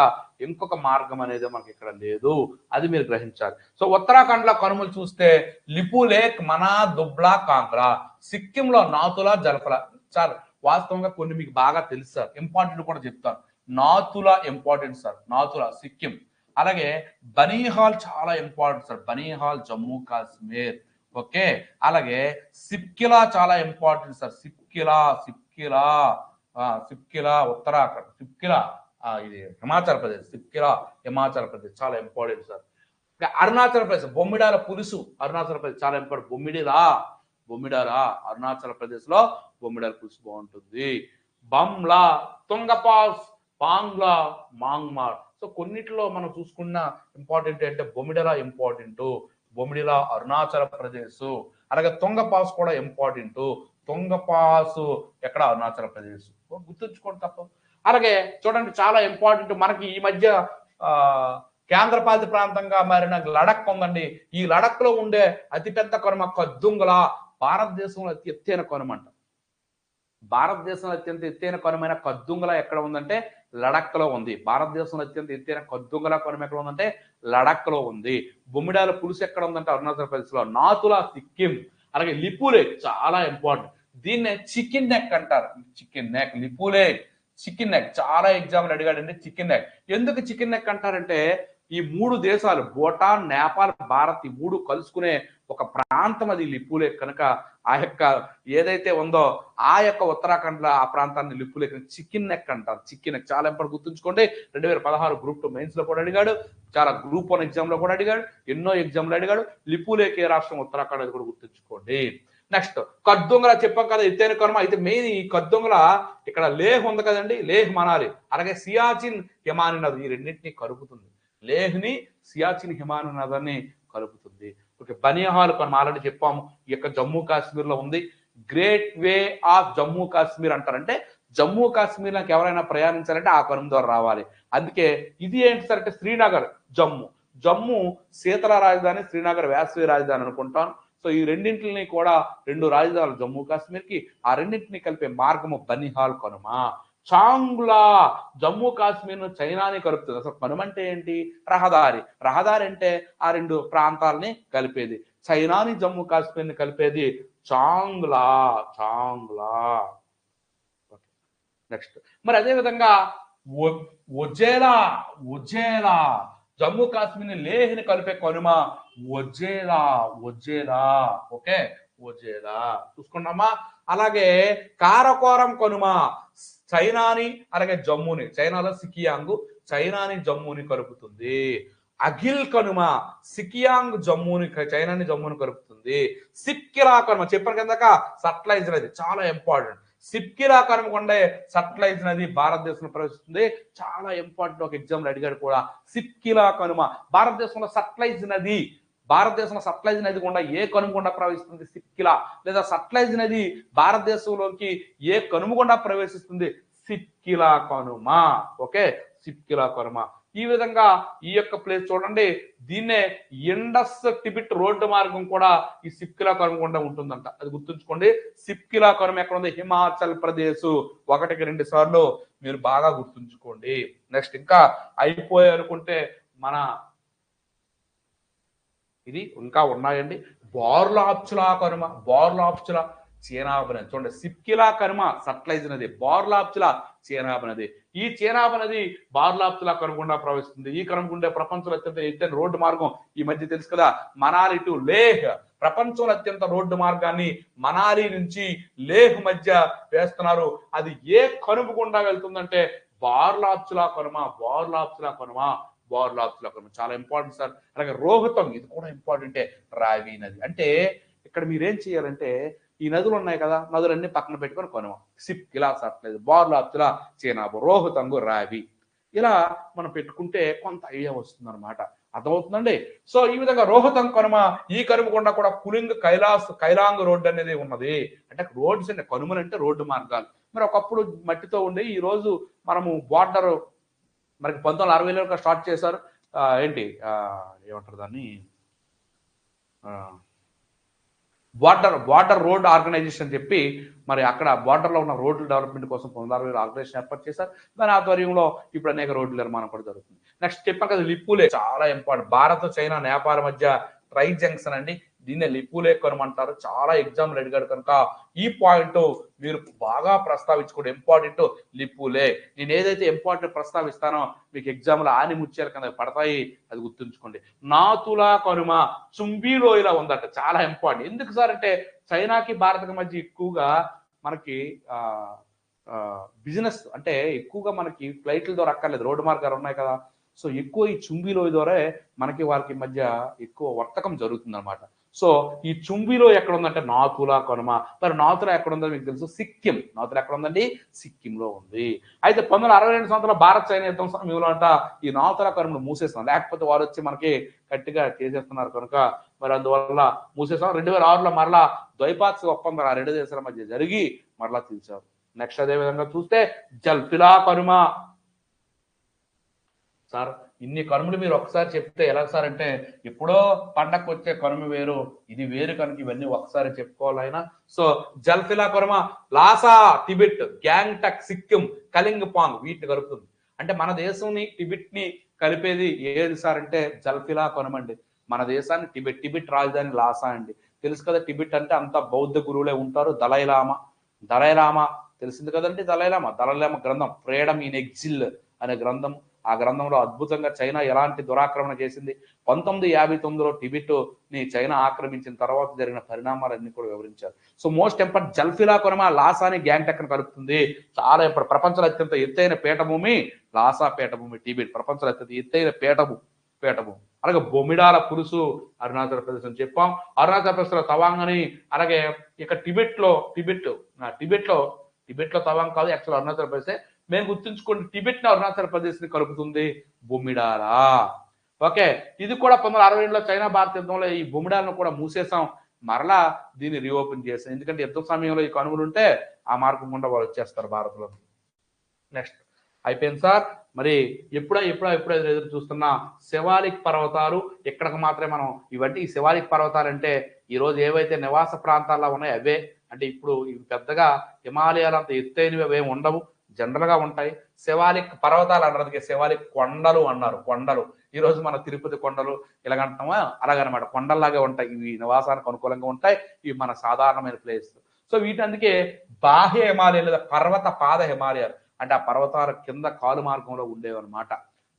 ఇంకొక మార్గం అనేది మనకి ఇక్కడ లేదు. అది మీరు గ్రహించాలి. సో ఉత్తరాఖండ్లో కనుమలు చూస్తే లిపు లేక్, మనా, దుబ్లా, కాంగ్రా. సిక్కింలో నాతులా, జలపల. సార్ వాస్తవంగా కొన్ని మీకు బాగా తెలుసు సార్, ఇంపార్టెంట్ కూడా చెప్తాను. Nathula important sir, Nathula Sikkim. అలాగే బనీహాల్ చాలా important sir, Banihal Jammu Kashmir. Okay, అలాగే సిప్కిలా చాలా ఇంపార్టెంట్ సార్, సిప్కిలా ఉత్తరాఖండ్, సిప్కిలా ఇది హిమాచల్ ప్రదేశ్, సిప్కిలా హిమాచల్ ప్రదేశ్ చాలా ఇంపార్టెంట్ సార్. అరుణాచల్ ప్రదేశ్ బొమ్మిడాల పులుసు, అరుణాచల్ ప్రదేశ్ చాలా ఇంపార్టెంట్. బొమ్మిడారా అరుణాచల్ ప్రదేశ్ లో బొమ్మిడాల పులుసు బాగుంటుంది. బంగ్లా, తుంగపాస్, పాంగ్లా, మాంగ్మార్. సో కొన్నిటిలో మనం చూసుకున్న ఇంపార్టెంట్ అంటే బొమ్మిడలా ఇంపార్టెంట్, బొమ్మిడిలా అరుణాచల్ ప్రదేశ్. అలాగే తుంగపాస్ కూడా ఇంపార్టెంట్, తుంగపాస్ ఎక్కడ అరుణాచల్ ప్రదేశ్, గుర్తుంచుకోండి తప్ప. అలాగే చూడండి చాలా ఇంపార్టెంట్ మనకి ఈ మధ్య కేంద్రపాలిత ప్రాంతంగా మారిన లడక్ ఉందండి. ఈ లడక్ లో ఉండే అతిపెద్ద కనుమ కద్దుంగల, భారతదేశంలో అతి ఎత్తైన కనుమ అంట. భారతదేశంలో అత్యంత ఎత్తైన కనుమైన కద్దుంగల ఎక్కడ ఉందంటే లడక్ లో ఉంది. భారతదేశంలో అత్యంత ఎత్తైన కద్దుంగల కనుమ ఎక్కడ ఉందంటే లడక్ లో ఉంది. బొమ్మిడాల పులుసు ఎక్కడ ఉందంటే అరుణాచల్ ప్రదేశ్ లో. నాతులా సిక్కిం. అలాగే లిపులేక్ చాలా ఇంపార్టెంట్, దీన్నే చికెన్ నెక్ అంటారు. Chicken neck, Lipulekh, chicken neck చాలా ఎగ్జామ్లు అడిగాడండి. చికెన్ నెక్ ఎందుకు చికెన్ నెక్ అంటారంటే ఈ 3 దేశాలు భూటాన్, నేపాల్, భారత్ ఈ 3 కలుసుకునే ఒక ప్రాంతం అది లిపులేక్ కనుక ఆ యొక్క ఏదైతే ఉందో ఆ యొక్క ఉత్తరాఖండ్ లో ఆ ప్రాంతాన్ని లిపులేక్ చికెన్ నెక్ అంటారు. చికెన్ నెక్ చాలా ఇంపార్టెంట్, గుర్తుంచుకోండి. 2016 గ్రూప్ 2 మెయిన్స్ లో కూడా అడిగాడు, చాలా గ్రూప్ 1 ఎగ్జామ్ లో కూడా అడిగాడు, ఎన్నో ఎగ్జామ్లు అడిగాడు. లిపులేక్ ఏ రాష్ట్రం? ఉత్తరాఖండ్, అది కూడా గుర్తుంచుకోండి. నెక్స్ట్ కద్దుంగల చెప్పాం కదా ఎత్తైన కనుమ. అయితే మెయిన్ ఈ కద్దుంగల ఇక్కడ లేహ్ ఉంది కదండి, లేహ్ మనాలి. అలాగే సియాచిన్ హిమాని నది ఈ రెండింటినీ కలుపుతుంది. లేహ్ని, సియాచిన్ హిమాని నదిని కలుపుతుంది. ఓకే, బనిహాల్ కనుమ ఆల్రెడీ చెప్పాము, ఈ యొక్క జమ్మూ కాశ్మీర్ లో ఉంది. Gateway of Jammu Kashmir అంటారంటే జమ్మూ కాశ్మీర్ నాకు ఎవరైనా ప్రయాణించాలంటే ఆ కనుమ ద్వారా రావాలి. అందుకే ఇది ఏంటి సార్ అంటే శ్రీనగర్, జమ్మూ శీతల రాజధాని, శ్రీనగర్ వేసవి రాజధాని అనుకుంటాను. సో ఈ రెండింటిని కూడా 2 రాజధానులు జమ్మూ కాశ్మీర్ కి, ఆ రెండింటిని కలిపే మార్గము బనిహాల్ కనుమ. చాంగ్లా జమ్మూ కాశ్మీర్ ను చైనాని కలుపుతుంది. అసలు కనుమ అంటే ఏంటి? రహదారి అంటే ఆ 2 ప్రాంతాలని కలిపేది. చైనాని జమ్మూ కాశ్మీర్ ని కలిపేది చాంగ్లా. నెక్స్ట్ మరి అదే విధంగా ఒజేలా జమ్మూ కాశ్మీర్ ని లేహ్ని కలిపే కనుమ ఒజేలా. ఓకే, ఒజేలా చూసుకున్నామా. అలాగే కారకోరం కనుమ చైనాని అలాగే జమ్మూని, చైనాలో సికియాంగ్, చైనాని జమ్మూని కలుపుతుంది. అఖిల్ కనుమ సికియాంగ్ జమ్మూని, చైనాని జమ్మూని కలుపుతుంది. సిప్కిలా కనుమ చెప్పాను కిందక సట్లైజ్ నది చాలా ఇంపార్టెంట్. సిప్కిలా కనుమ కొండే సట్లైజ్ నది భారతదేశంలో ప్రవేశిస్తుంది. చాలా ఇంపార్టెంట్, ఒక ఎగ్జామ్లో అడిగాడు కూడా. సిప్కిలా కనుమ భారతదేశంలో సట్లైజ్ నది, భారతదేశంలో సట్లైజ్ నది గుండా ఏ కనుమ గుండా ప్రవేశిస్తుంది? సిప్కిలా. లేదా సట్లైజ్ నది భారతదేశంలోకి ఏ కనుమ గుండా ప్రవేశిస్తుంది? సిప్కిలా కనుమ. ఓకే, సిప్కిలా కనుమ. ఈ విధంగా ఈ యొక్క ప్లేస్ చూడండి, దీన్నే ఇండస్ టిబెట్ రోడ్డు మార్గం కూడా ఈ సిప్కిలా కనుమ గుండా ఉంటుందంట, అది గుర్తుంచుకోండి. సిప్కిలా కనుమ ఎక్కడ ఉంది? హిమాచల్ ప్రదేశ్. 1కి 2 సార్లు మీరు బాగా గుర్తుంచుకోండి. నెక్స్ట్ ఇంకా అయిపోయాయి అనుకుంటే మన ఇది ఇంకా ఉన్నాయండి. బార్లాప్చులా కనుమ, చేనాబ్ నది చూడండి. సిప్కిలా కనుమ సట్లైజ్ నది, బార్లాప్చులా చేనాబ్ నది. ఈ చేనాబ్ నది బార్లాప్చులా కనుమ గుండా ప్రవహిస్తుంది. ఈ కనుమ గుండా ప్రపంచంలో అత్యంత ఎత్తైన రోడ్డు మార్గం ఈ మధ్య తెలుసు కదా, మనాలి టు లేహ్. ప్రపంచంలో అత్యంత రోడ్డు మార్గాన్ని మనాలి నుంచి లేహ్ మధ్య వేస్తున్నారు. అది ఏ కనుమ గుండా వెళ్తుందంటే బార్లాప్చులా కనుమ. చాలా ఇంపార్టెంట్ సార్. అలాగే రోహతంగ్, ఇది కూడా ఇంపార్టెంటే, రావి నది. అంటే ఇక్కడ మీరేం చేయాలంటే ఈ నదులు ఉన్నాయి కదా, నదులన్నీ పక్కన పెట్టుకొని కనుమ. సిప్కిలా సట్లైజ్, బార్లాప్చులా చేనాబ్, రోహతంగ్, రావి. ఇలా మనం పెట్టుకుంటే కొంత ఐడియా వస్తుంది అనమాట. అర్థమవుతుందండి. సో ఈ విధంగా రోహతంగ్ కనుమ, ఈ కనుమ గుండా కూడా కులింగ్ కైలాంగ్ రోడ్డు అనేది ఉన్నది. అంటే రోడ్స్ అంటే కనుమలు అంటే రోడ్డు మార్గాలు. మరి ఒకప్పుడు మట్టితో ఉండే, ఈ రోజు మనము బార్డర్ మనకి 1960లో స్టార్ట్ చేశారు. ఏమంటారు దాన్ని, బార్డర్ రోడ్ ఆర్గనైజేషన్ చెప్పి మరి అక్కడ బార్డర్లో ఉన్న రోడ్ల డెవలప్మెంట్ కోసం 1960 ఆర్గనైజేషన్ ఏర్పాటు చేశారు. దాని ఆధ్వర్యంలో ఇప్పుడు అనేక రోడ్ల నిర్మాణం కూడా జరుగుతుంది. నెక్స్ట్ చెప్పాను కదా, లిప్పులే చాలా ఇంపార్టెంట్. భారత్, చైనా, నేపాల్ మధ్య ట్రై జంక్షన్ అండి. దీన్నే లిప్పులే కొనమంటారు. చాలా ఎగ్జామ్లు అడిగాడు కనుక ఈ పాయింట్ మీరు బాగా ప్రస్తావించుకోండి. ఇంపార్టెంట్ లిప్పులే. నేను ఏదైతే ఇంపార్టెంట్ ప్రస్తావిస్తానో మీకు ఎగ్జామ్లో ఆని ముత్యాల కింద పడతాయి, అది గుర్తుంచుకోండి. నాతులా కనుమ చుంబీలోయలా ఉందట, చాలా ఇంపార్టెంట్. ఎందుకు సార్ అంటే చైనాకి భారత్కి మధ్య ఎక్కువగా మనకి బిజినెస్ అంటే ఎక్కువగా మనకి ఫ్లైట్ల ద్వారా అక్కర్లేదు, రోడ్డు మార్గాలు ఉన్నాయి కదా. సో ఎక్కువ ఈ చుంబీలోయ ద్వారా మనకి వాళ్ళకి మధ్య ఎక్కువ వర్తకం జరుగుతుంది అనమాట. సో ఈ చుంబీలో ఎక్కడ ఉందంటే నాతులా కనుమ. మరి నాతులా ఎక్కడ ఉందో మీకు తెలుసు, సిక్కిం. నాతులా ఎక్కడ ఉందండి, సిక్కింలో ఉంది. అయితే 1962 సంవత్సరంలో భారత్ చైనా యుద్ధం సమయంలో అంట ఈ నాతులా కనుమను మూసేస్తాం, లేకపోతే వారు వచ్చి మనకి గట్టిగా చేసేస్తున్నారు కనుక మరి అందువల్ల మూసేస్తాం. 2006లో మరలా ద్వైపాక్షిక ఒప్పందం ఆ రెండు దేశాల మధ్య జరిగి మరలా తీర్చారు. నెక్స్ట్ అదే విధంగా చూస్తే జల్ఫిలా కనుమ. సార్ ఇన్ని కనుమలు మీరు ఒకసారి చెప్తే ఎలా సార్ అంటే ఎప్పుడో పండగకు వచ్చే కనుమ వేరు, ఇది వేరు కనుక ఇవన్నీ ఒకసారి చెప్పుకోవాలి ఆయన. సో జల్ఫిలా కనుమ లాసా టిబెట్, గ్యాంగ్టక్ సిక్కిం, కలింగపాంగ్ వీటిని కలుపుతుంది. అంటే మన దేశంని టిబెట్ ని కలిపేది ఏది సార్ అంటే జల్ఫిలా కనుమ అండి. మన దేశాన్ని టిబెట్ రాజధాని లాసా అండి. తెలుసు కదా, టిబెట్ అంటే అంత బౌద్ధ గురువులే ఉంటారు. దలైలామా తెలిసింది కదండి. దలైలామా గ్రంథం ఫ్రీడమ్ ఇన్ ఎగ్జిల్ అనే గ్రంథం. ఆ గ్రంథంలో అద్భుతంగా చైనా ఎలాంటి దురాక్రమణ చేసింది, 1959లో టిబెట్ ని చైనా ఆక్రమించిన తర్వాత జరిగిన పరిణామాలన్నీ కూడా వివరించారు. సో మోస్ట్ ఇంపార్టెంట్ జల్ఫిలా కనుమ లాసాని గ్యాంగ్టక్ ని కలుపుతుంది. చాలా ఇంపార్టెంట్. ప్రపంచంలో అత్యంత ఎత్తైన పీఠభూమి లాసా పీఠభూమి టిబెట్. ప్రపంచంలో అత్యంత ఎత్తైన పీఠభూమి. అలాగే బొమిడాల పురుసు అరుణాచల్ ప్రదేశ్ అని చెప్పాం. అరుణాచల్ ప్రదేశ్ లో తవాంగ్ అని. అలాగే ఇక టిబెట్ లో తవాంగ్ కాదు, యాక్చువల్ అరుణాచల్ ప్రదేశ్. మేము గుర్తుంచుకోండి, టిబెట్ ని అరుణాచల్ ప్రదేశ్ ని కలుపుతుంది బొమిడాలా. ఓకే, ఇది కూడా 1962లో చైనా భారత యుద్ధంలో ఈ బొమిడాలను కూడా మూసేసాం, మరలా దీన్ని రీఓపెన్ చేసాం. ఎందుకంటే యుద్ధ సమయంలో ఈ కనుమలు ఉంటే ఆ మార్గం గుండా వాళ్ళు వచ్చేస్తారు భారత్లో. నెక్స్ట్ అయిపోయింది సార్. మరి ఎప్పుడో ఎదురు చూస్తున్న శివాలిక్ పర్వతాలు. ఇక్కడికి మాత్రమే మనం ఇవన్నీ ఈ శివాలిక్ పర్వతాలు అంటే ఈరోజు ఏవైతే నివాస ప్రాంతాల్లో ఉన్నాయో అవే. అంటే ఇప్పుడు ఇవి పెద్దగా హిమాలయాలంత ఎత్తైనవి అవేమి ఉండవు, జనరల్ గా ఉంటాయి. శివాలిక్ పర్వతాలు అన్నది శివాలిక్ కొండలు అన్నారు. కొండలు ఈ రోజు మన తిరుపతి కొండలు ఇలాగంటామా, అలాగనమాట. కొండల్లాగే ఉంటాయి ఇవి, నివాసానికి అనుకూలంగా ఉంటాయి. ఇవి మన సాధారణమైన ప్లేస్. సో వీటి అందుకే బాహ్య హిమాలయాలు లేదా పర్వత పాద హిమాలయాలు అంటే ఆ పర్వతాల కింద కాలు మార్గంలో ఉండేవి అనమాట.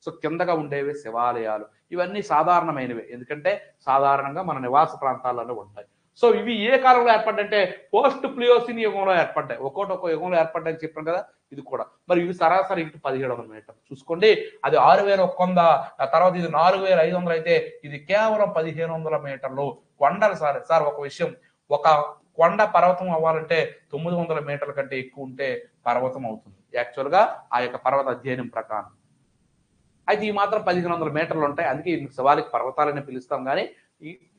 సో కిందగా ఉండేవి శివాలయాలు. ఇవన్నీ సాధారణమైనవి, ఎందుకంటే సాధారణంగా మన నివాస ప్రాంతాల్లోనే ఉంటాయి. సో ఇవి ఏ కాలంలో ఏర్పడ్డంటే పోస్ట్ ప్లియోసిన్ యుగంలో ఏర్పడ్డాయి. ఒక్కో యుగంలో ఏర్పడ్డాయని చెప్పాను కదా, ఇది కూడా. మరి ఇవి సరాసరి ఇటు 1700 మీటర్లు చూసుకోండి. అది 6100, తర్వాత ఇది 4500 అయితే ఇది కేవలం 1500 మీటర్లు. కొండలు సార్ ఒక విషయం, ఒక కొండ పర్వతం అవ్వాలంటే 900 మీటర్ల కంటే ఎక్కువ ఉంటే పర్వతం అవుతుంది యాక్చువల్ గా ఆ యొక్క పర్వత అధ్యయనం ప్రకారం. అయితే ఈ మాత్రం 1500 మీటర్లు ఉంటాయి, అందుకే శివాలిక్ పర్వతాలని పిలుస్తాం. కానీ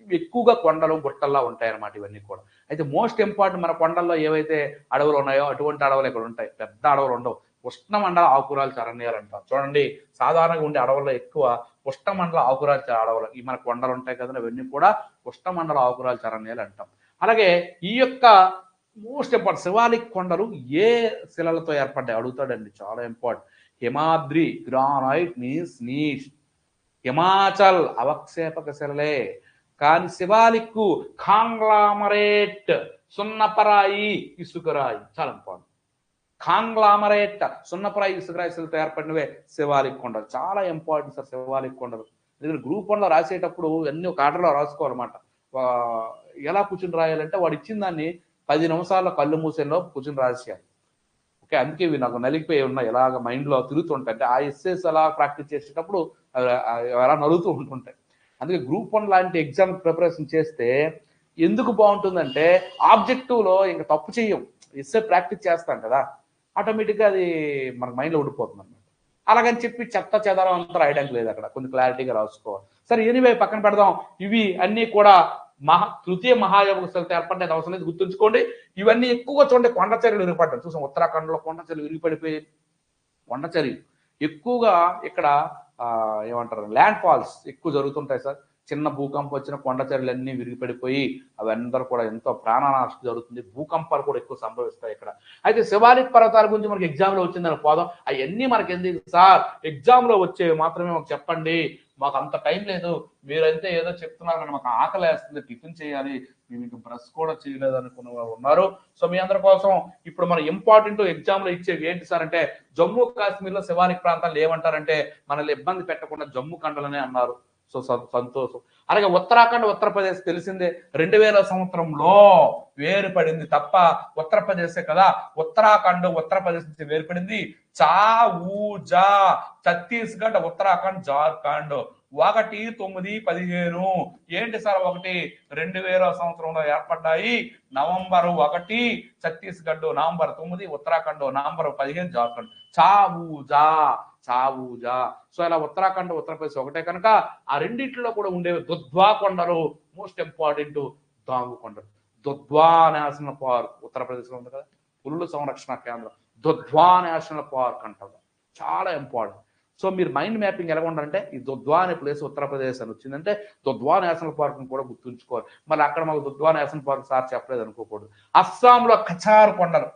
ఎక్కువగా కొండలు గుట్టల్లా ఉంటాయి అన్నమాట ఇవన్నీ కూడా. అయితే మోస్ట్ ఇంపార్టెంట్ మన కొండల్లో ఏవైతే అడవులు ఉన్నాయో అటువంటి అడవులు ఇక్కడ ఉంటాయి, పెద్ద అడవులు ఉండవు. ఉష్ణమండల ఆకురాలు అరణ్యాలు అంటారు చూడండి. సాధారణంగా ఉండే అడవుల్లో ఎక్కువ ఉష్ణమండల ఆకురాలు అడవులు, ఈ మన కొండలు ఉంటాయి కదా, అవన్నీ కూడా ఉష్ణమండల ఆకురాలు అరణ్యాలు అంటాం. అలాగే ఈ యొక్క మోస్ట్ ఇంపార్టెంట్ శివాలిక్ కొండలు ఏ శిలలతో ఏర్పడ్డాయి అడుగుతాడండి, చాలా important. Himadri granite means gneiss, Himachal అవక్షేపక శిలలే. కానీ శివాలిక్కు కాంగ్లామరేట్ సున్నపరాయి ఇసుకరాయి, చాలా ఇంపార్టెంట్. కాంగ్లామరేట్ సున్నపరాయి ఇసుకరాయి శిలతో ఏర్పడినవే శివాలిక్ కొండలు. చాలా ఇంపార్టెంట్ సార్ శివాలిక్ కొండలు. ఎందుకంటే గ్రూప్ 1లో రాసేటప్పుడు అన్ని ఒక ఆర్డర్లో రాసుకోవాలన్నమాట. ఎలా కూర్చుని రాయాలంటే వాడు ఇచ్చిన దాన్ని 10 నిమిషాల్లో కళ్ళు మూసేలో కూర్చుని రాసేయాలి. ఓకే, అందుకే ఇవి నాకు నలిగిపోయి ఉన్నాయి, ఎలాగ మైండ్లో తిరుగుతుంటాయి. అంటే ఆ ఎస్ఎస్ అలా ప్రాక్టీస్ చేసేటప్పుడు అలా నలుగుతూ ఉంటుంటాయి. అందుకే గ్రూప్ 1 లాంటి ఎగ్జామ్ ప్రిపరేషన్ చేస్తే ఎందుకు బాగుంటుందంటే ఆబ్జెక్టివ్లో ఇంకా తప్పు చెయ్యం, ఎస్ఏ ప్రాక్టీస్ చేస్తాం కదా, ఆటోమేటిక్గా అది మనకు మైండ్లో ఉండిపోతుంది అనమాట. అలాగని చెప్పి చెత్త చెదారం అంతా రాయడానికి లేదు, అక్కడ కొంచెం క్లారిటీగా రాసుకోవాలి. సరే ఎనీవే పక్కన పెడదాం. ఇవి అన్నీ కూడా తృతీయ మహాయోగస్థలతో ఏర్పడినది అవసరం లేదు, గుర్తుంచుకోండి. ఇవన్నీ ఎక్కువగా చూడండి కొండ చర్యలు విరిగిపడ్డాయి. చూసాం ఉత్తరాఖండ్లో కొండ చర్యలు విరిగిపడిపోయి కొండ చర్యలు ఎక్కువగా ఇక్కడ ఏమంటారు ల్యాండ్ ఫాల్స్ ఎక్కువ జరుగుతుంటాయి సార్. చిన్న భూకంపం వచ్చిన కొండ చర్యలన్నీ విరిగిపడిపోయి అవందరూ కూడా ఎంతో ప్రాణనాశం జరుగుతుంది. భూకంపాలు కూడా ఎక్కువ సంభవిస్తాయి ఇక్కడ. అయితే శివాలిక్ పర్వతాల గురించి మనకి ఎగ్జామ్లో వచ్చిందని పోదాం. అవన్నీ మనకి ఎందుకు సార్, ఎగ్జామ్లో వచ్చేవి మాత్రమే మాకు చెప్పండి, మాకు అంత టైం లేదు, మీరైతే ఏదో చెప్తున్నారు కానీ మాకు ఆకలి వేస్తుంది, టిఫిన్ చేయాలి, మేము ఇంకా బ్రష్ కూడా చేయలేదు అనుకున్న వాళ్ళు ఉన్నారు. సో మీ అందరి కోసం ఇప్పుడు మన ఇంపార్టెంట్ ఎగ్జామ్లో ఇచ్చేవి ఏంటి సార్ అంటే, జమ్మూ కాశ్మీర్లో శివాలిక్ ప్రాంతాలు ఏమంటారంటే మనల్ని ఇబ్బంది పెట్టకుండా జమ్మూ ఖండలనే అన్నారు. సో సంతోషం. అలాగే ఉత్తరాఖండ్ ఉత్తరప్రదేశ్ తెలిసిందే 2000 సంవత్సరంలో వేరుపడింది తప్ప ఉత్తరప్రదేశే కదా. ఉత్తరాఖండ్ ఉత్తరప్రదేశ్ నుంచి వేరుపడింది. జా ఛత్తీస్గఢ్ ఉత్తరాఖండ్ జార్ఖండ్ 1, 9, 15 ఏంటి సార్ 1 2000 సంవత్సరంలో ఏర్పడ్డాయి. November 1 Chhattisgarh, November 9 Uttarakhand, November 15 Jharkhand. చావుజా. సో ఇలా ఉత్తరాఖండ్ ఉత్తరప్రదేశ్ ఒకటే కనుక ఆ రెండింటిలో కూడా ఉండేవి దుధ్వా కొండలు. మోస్ట్ ఇంపార్టెంట్ దాంగు కొండలు. దుధ్వా నేషనల్ పార్క్ ఉత్తరప్రదేశ్లో ఉంది కదా, పులుల సంరక్షణ కేంద్రం దుధ్వా నేషనల్ పార్క్ అంటారు, చాలా ఇంపార్టెంట్. సో మీరు మైండ్ మ్యాపింగ్ ఎలా ఉండాలంటే ఈ దుధ్వా అనే ప్లేస్ ఉత్తరప్రదేశ్ అని వచ్చిందంటే దుధ్వా నేషనల్ పార్క్ కూడా గుర్తుంచుకోవాలి. మళ్ళీ అక్కడ మాకు దుధ్వా నేషనల్ పార్క్ సార్ చెప్పలేదు అనుకోకూడదు. అస్సాంలో కచార్ కొండలు,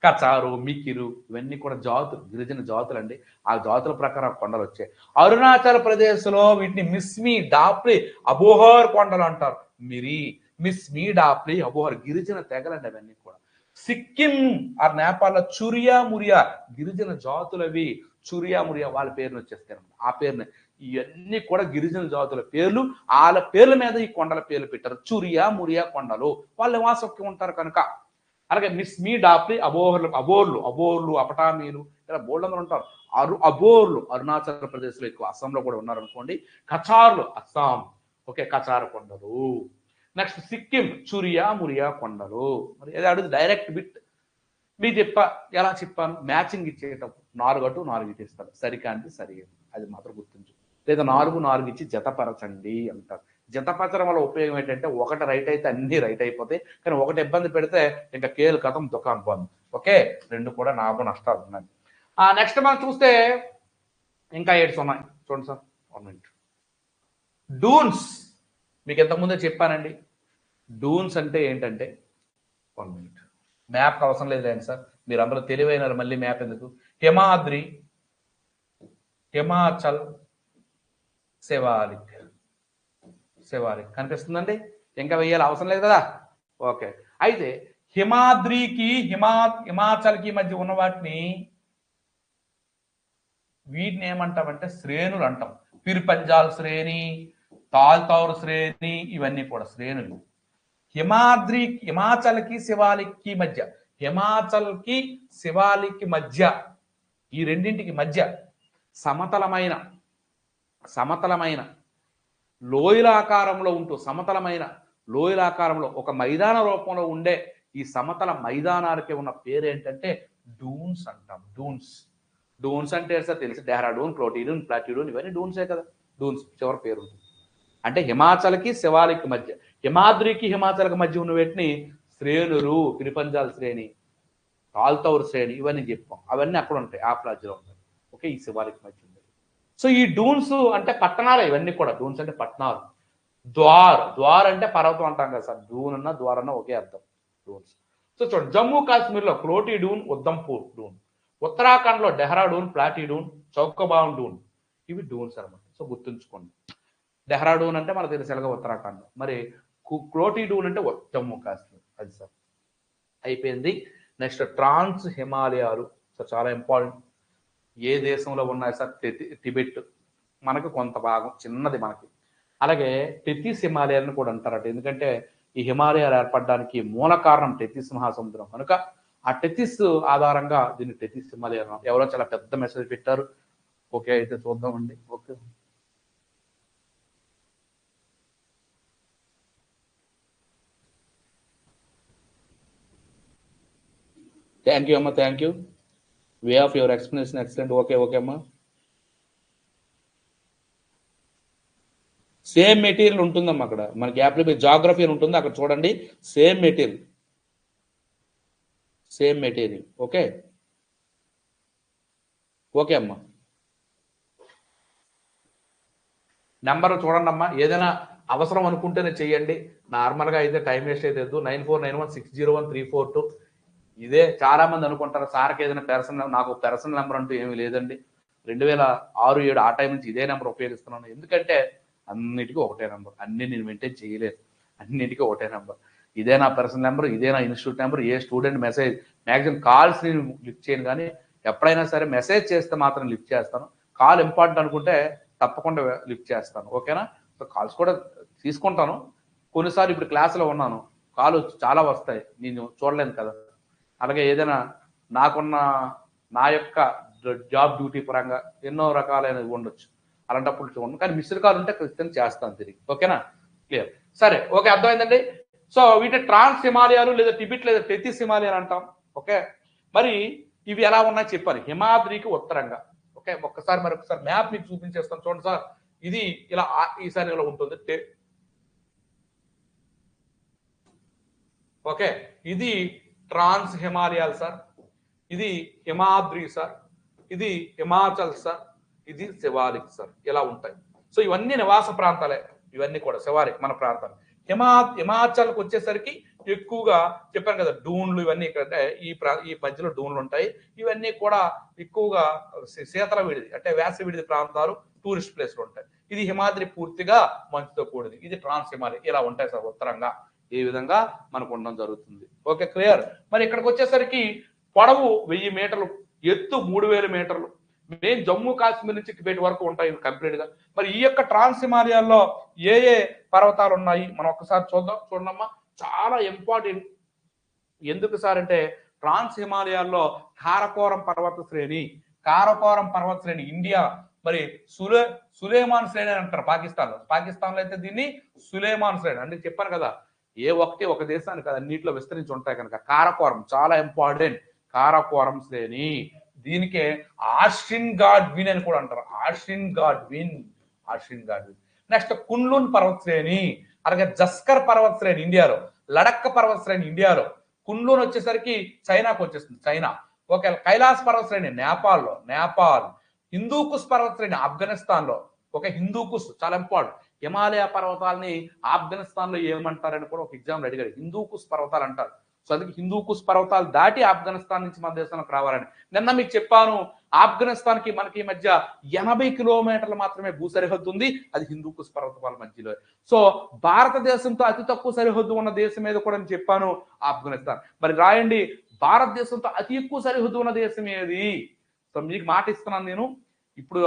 కచారు, మికిరు ఇవన్నీ కూడా జాతులు, గిరిజన జాతులు అండి. ఆ జాతుల ప్రకారం కొండలు వచ్చాయి. అరుణాచల్ ప్రదేశ్ లో వీటిని మిస్మి డాప్లీ అబోహర్ కొండలు అంటారు. మిస్మి డాప్లీ అబోహర్ గిరిజన తెగలండి అవన్నీ కూడా. సిక్కిం ఆ నేపాల్లో చురియా మురియా గిరిజన జాతులవి. చురియా మురియా వాళ్ళ పేరుని వచ్చేస్తారు ఆ పేరుని. ఇవన్నీ కూడా గిరిజన జాతుల పేర్లు, వాళ్ళ పేర్ల మీద ఈ కొండల పేర్లు పెట్టారు. చురియా మురియా కొండలు వాళ్ళు నివాసంకి ఉంటారు కనుక. అలాగే మిస్మి డాప్లీ అబోర్లు అపటామీలు ఇలా బోల్డంగా ఉంటారు. అబోర్లు అరుణాచల్ ప్రదేశ్ లో ఎక్కువ, అస్సాంలో కూడా ఉన్నారు అనుకోండి. కచార్లు అస్సాం, ఓకే కచార్ కొండలు. నెక్స్ట్ సిక్కిం చురియా మురియా కొండలు. మరి అది అడుగు డైరెక్ట్ బిట్ మీకు ఎలా చెప్పాను, మ్యాచింగ్ ఇచ్చేటప్పుడు 4 అటు 4 ఇచ్చేస్తారు. సరికాంటి సరి, అది మాత్రం గుర్తుంచు. లేదా 4, 4 ఇచ్చి జతపరచండి అంటారు. జతపరచడం వల్ల ఉపయోగం ఏంటంటే 1 రైట్ అయితే అన్ని రైట్ అయిపోతాయి, కానీ 1 ఇబ్బంది పెడితే ఇంకా కేలు కథం దుకాణం బంద్. ఓకే 2 కూడా నాకు నష్టాలు ఉన్నాయి. నెక్స్ట్ మనం చూస్తే ఇంకా 8 ఉన్నాయి చూడండి సార్. 1 మినిట్. డూన్స్ మీకు ఇంతకుముందే చెప్పానండి. డూన్స్ అంటే ఏంటంటే 1 మినిట్. మ్యాప్ అవసరం లేదు లేండి సార్, మీరు అందరూ తెలివైనారు, మళ్ళీ మ్యాప్ ఎందుకు. హిమాద్రి, హిమాచల్, శివాలిక్ కనిపిస్తుందండి, ఇంకా వెయ్యాలి అవసరం లేదు కదా. ఓకే అయితే హిమాద్రికి హిమాచల్కి మధ్య ఉన్న వీటిని ఏమంటామంటే శ్రేణులు అంటాం. పిర్పంజాల్ శ్రేణి, తాల్తౌర్ శ్రేణి ఇవన్నీ కూడా శ్రేణులు. హిమాచల్కి శివాలిక్కి మధ్య, హిమాచల్కి శివాలిక్కి మధ్య, ఈ రెండింటికి మధ్య సమతలమైన లోయలాకారంలో ఉంటూ లోయలాకారంలో ఒక మైదాన రూపంలో ఉండే ఈ సమతల మైదానాలకి ఉన్న పేరు ఏంటంటే డూన్స్ అంటాం. డూన్స్ అంటే సార్ తెలుసు, డెహ్రాడూన్, క్లోటిడూన్, ప్లాటిడూన్ ఇవన్నీ డూన్సే కదా. డూన్స్ చివరి పేరు ఉంటుంది. అంటే హిమాచల్కి శివాలిక్ మధ్య, హిమాద్రికి హిమాచల్కి మధ్య ఉన్న వీటిని శ్రేణులు, పిరిపంజాల్ శ్రేణి, తాల్తౌర్ శ్రేణి ఇవన్నీ చెప్పాం. అవన్నీ అక్కడ ఉంటాయి, ఆ ప్లాజ్లో ఉంటాయి. ఓకే ఈ శివాలిక్ మధ్య ఉంది. సో ఈ డూన్స్ అంటే పట్టణాలే, ఇవన్నీ కూడా డూన్స్ అంటే పట్టణాలు. ద్వార్ అంటే పర్వతం అంటాం కదా సార్, డూన్ అన్న ద్వార్ అన్న ఒకే అర్థం డూన్స్. సో చూడండి, జమ్మూ కాశ్మీర్లో క్లోటిడూన్, ఉద్ధంపూర్ డూన్. ఉత్తరాఖండ్లో డెహ్రాడూన్, ప్లాటిడూన్, చౌకబాన్ డూన్ ఇవి డూన్స్ అనమాట. సో గుర్తుంచుకోండి. డెహ్రాడూన్ అంటే మనకు తెలుసుగా ఉత్తరాఖండ్, మరి క్లోటిడూన్ అంటే జమ్మూ కాశ్మీర్. అది సార్ అయిపోయింది. నెక్స్ట్ ట్రాన్స్ హిమాలయాలు. సో చాలా ఇంపార్టెంట్. ఏ దేశంలో ఉన్నాయి సార్? టిబెట్ మనకు కొంత భాగం చిన్నది మనకి. అలాగే టెతిస్ హిమాలయాలను కూడా అంటారట, ఎందుకంటే ఈ హిమాలయాలు ఏర్పడడానికి మూల కారణం టెతిస్ మహాసముద్రం కనుక ఆ టెతిస్ ఆధారంగా దీన్ని టెతిస్ హిమాలయాలు. ఎవరో చాలా పెద్ద మెసేజ్ పెట్టారు. ఓకే అయితే చూద్దామండి. ఓకే థ్యాంక్ యూ అమ్మా, thank you. Way of your explanation excellent. Okay అమ్మా. సేమ్ మెటీరియల్ ఉంటుందమ్మా అక్కడ మనకి యాప్లో, జాగ్రఫీ అని ఉంటుంది అక్కడ చూడండి. Same material. ఓకే అమ్మా. నెంబర్ చూడండి అమ్మా, ఏదైనా అవసరం అనుకుంటేనే చెయ్యండి. నార్మల్గా అయితే టైం వేస్ట్ అయితే 9491601342. ఇదే చాలా మంది అనుకుంటారు సార్కి ఏదైనా పర్సనల్, నాకు పర్సనల్ నెంబర్ అంటూ ఏమీ లేదండి. 2006-7 ఆ టైం నుంచి ఇదే నెంబర్ ఉపయోగిస్తున్నాను. ఎందుకంటే అన్నిటికీ ఒకటే నెంబర్, అన్ని నేను మెయింటైన్ చేయలేదు, అన్నిటికీ ఒకటే నెంబర్. ఇదే నా పర్సనల్ నెంబర్, ఇదే నా ఇన్స్టిట్యూట్ నెంబర్. ఏ స్టూడెంట్ మెసేజ్, మ్యాక్సిమం కాల్స్ నేను లిఫ్ట్ చేయను, కానీ ఎప్పుడైనా సరే మెసేజ్ చేస్తే మాత్రం లిఫ్ట్ చేస్తాను. కాల్ ఇంపార్టెంట్ అనుకుంటే తప్పకుండా లిఫ్ట్ చేస్తాను, ఓకేనా? సో కాల్స్ కూడా తీసుకుంటాను. కొన్నిసార్లు ఇప్పుడు క్లాసులో ఉన్నాను, కాల్ చాలా వస్తాయి, నేను చూడలేను కదా. అలాగే ఏదైనా నాకున్న నా యొక్క జాబ్ డ్యూటీ పరంగా ఎన్నో రకాలైనవి ఉండొచ్చు, అలాంటప్పుడు చూడండి. కానీ మిస్డ్ కాల్ ఉంటే ఖచ్చితంగా చేస్తాను తిరిగి, ఓకేనా? క్లియర్, సరే, ఓకే, అర్థమైందండి. సో వీటి ట్రాన్స్ హిమాలయాలు లేదా టిబిట్ లేదా టెతిస్ హిమాలయాలు అంటాం, ఓకే? మరి ఇవి ఎలా ఉన్నాయి చెప్పాలి, హిమాద్రికి ఉత్తరంగా, ఓకే? ఒక్కసారి మరొకసారి మ్యాప్ మీకు చూపించేస్తాను చూడండి సార్. ఇది ఇలా ఈసారి ఇలా ఉంటుంది, ఓకే? ఇది ట్రాన్స్ హిమాలయాలు సార్, ఇది హిమాద్రి సార్, ఇది హిమాచల్ సార్, ఇది శివాలిక్ సార్, ఇలా ఉంటాయి. సో ఇవన్నీ నివాస ప్రాంతాలే, ఇవన్నీ కూడా శివాలిక్ మన ప్రాంతాలు. హిమాచల్కి వచ్చేసరికి ఎక్కువగా చెప్పాను కదా, డూన్లు ఇవన్నీ ఇక్కడ ఈ మధ్యలో డూన్లు ఉంటాయి. ఇవన్నీ కూడా ఎక్కువగా శీతల విడిది అంటే వేసవి విడిది ప్రాంతాలు, టూరిస్ట్ ప్లేస్లు ఉంటాయి. ఇది హిమాద్రి పూర్తిగా మంచుతో కూడింది, ఇది ట్రాన్స్ హిమాలయ, ఇలా ఉంటాయి సార్ ఉత్తరంగా. ఈ విధంగా మనకు ఉండడం జరుగుతుంది, ఓకే, క్లియర్. మరి ఇక్కడికి వచ్చేసరికి పొడవు 1000 మీటర్లు, ఎత్తు 3000 మీటర్లు, మెయిన్ జమ్మూ కాశ్మీర్ నుంచి టిబెట్ వరకు ఉంటాయి కంప్లీట్ గా. మరి ఈ యొక్క ట్రాన్స్ హిమాలయాల్లో ఏ ఏ పర్వతాలు ఉన్నాయి మనం ఒక్కసారి చూడమ్మా. చాలా ఇంపార్టెంట్. ఎందుకు సార్ అంటే ట్రాన్స్ హిమాలయాల్లో కారకోరం పర్వత శ్రేణి, ఇండియా, మరి సులేమాన్ శ్రేణి అని అంటారు పాకిస్తాన్లో అయితే దీన్ని సులేమాన్ శ్రేణి అంటే చెప్పాను కదా, ఒక దేశానికి కదా అన్నింటిలో విస్తరించి ఉంటాయి కనుక కారకోరం చాలా ఇంపార్టెంట్. కారకోరం శ్రేణి, దీనికే ఆర్షిన్ గాడ్విన్ అని కూడా అంటారు, ఆర్షిన్ గాడ్విన్. నెక్స్ట్ కున్లున్ పర్వత శ్రేణి, అలాగే జస్కర్ పర్వత శ్రేణి ఇండియాలో, లడక్ పర్వత శ్రేణి ఇండియాలో, కున్లున్ వచ్చేసరికి చైనాకు వచ్చేస్తుంది, చైనా. ఓకే, కైలాస్ పర్వత శ్రేణి నేపాల్, హిందూకుస్ పర్వత శ్రేణి ఆఫ్ఘనిస్తాన్ లో, ఓకే, హిందూకుస్ చాలా ఇంపార్టెంట్. హిమాలయ పర్వతాలని ఆఫ్ఘనిస్తాన్ లో ఏమంటారని కూడా ఒక ఎగ్జామ్ అడిగారు, హిందూకుస్ పర్వతాలు అంటారు. సో అందుకే హిందూకుస్ పర్వతాలు దాటి ఆఫ్ఘనిస్తాన్ నుంచి మన దేశానికి రావాలని. నిన్న మీకు చెప్పాను, ఆఫ్ఘనిస్తాన్ కి మనకి మధ్య 80 కిలోమీటర్లు మాత్రమే భూ సరిహద్దు ఉంది, అది హిందూకుస్ పర్వతాల మధ్యలో. సో భారతదేశంతో అతి తక్కువ సరిహద్దు ఉన్న దేశం మీద కూడా నేను చెప్పాను ఆఫ్ఘనిస్తాన్. మరి రాయండి, భారతదేశంతో అతి ఎక్కువ సరిహద్దు ఉన్న దేశం ఏది? సో మీకు మాట ఇస్తున్నాను నేను. ఇప్పుడు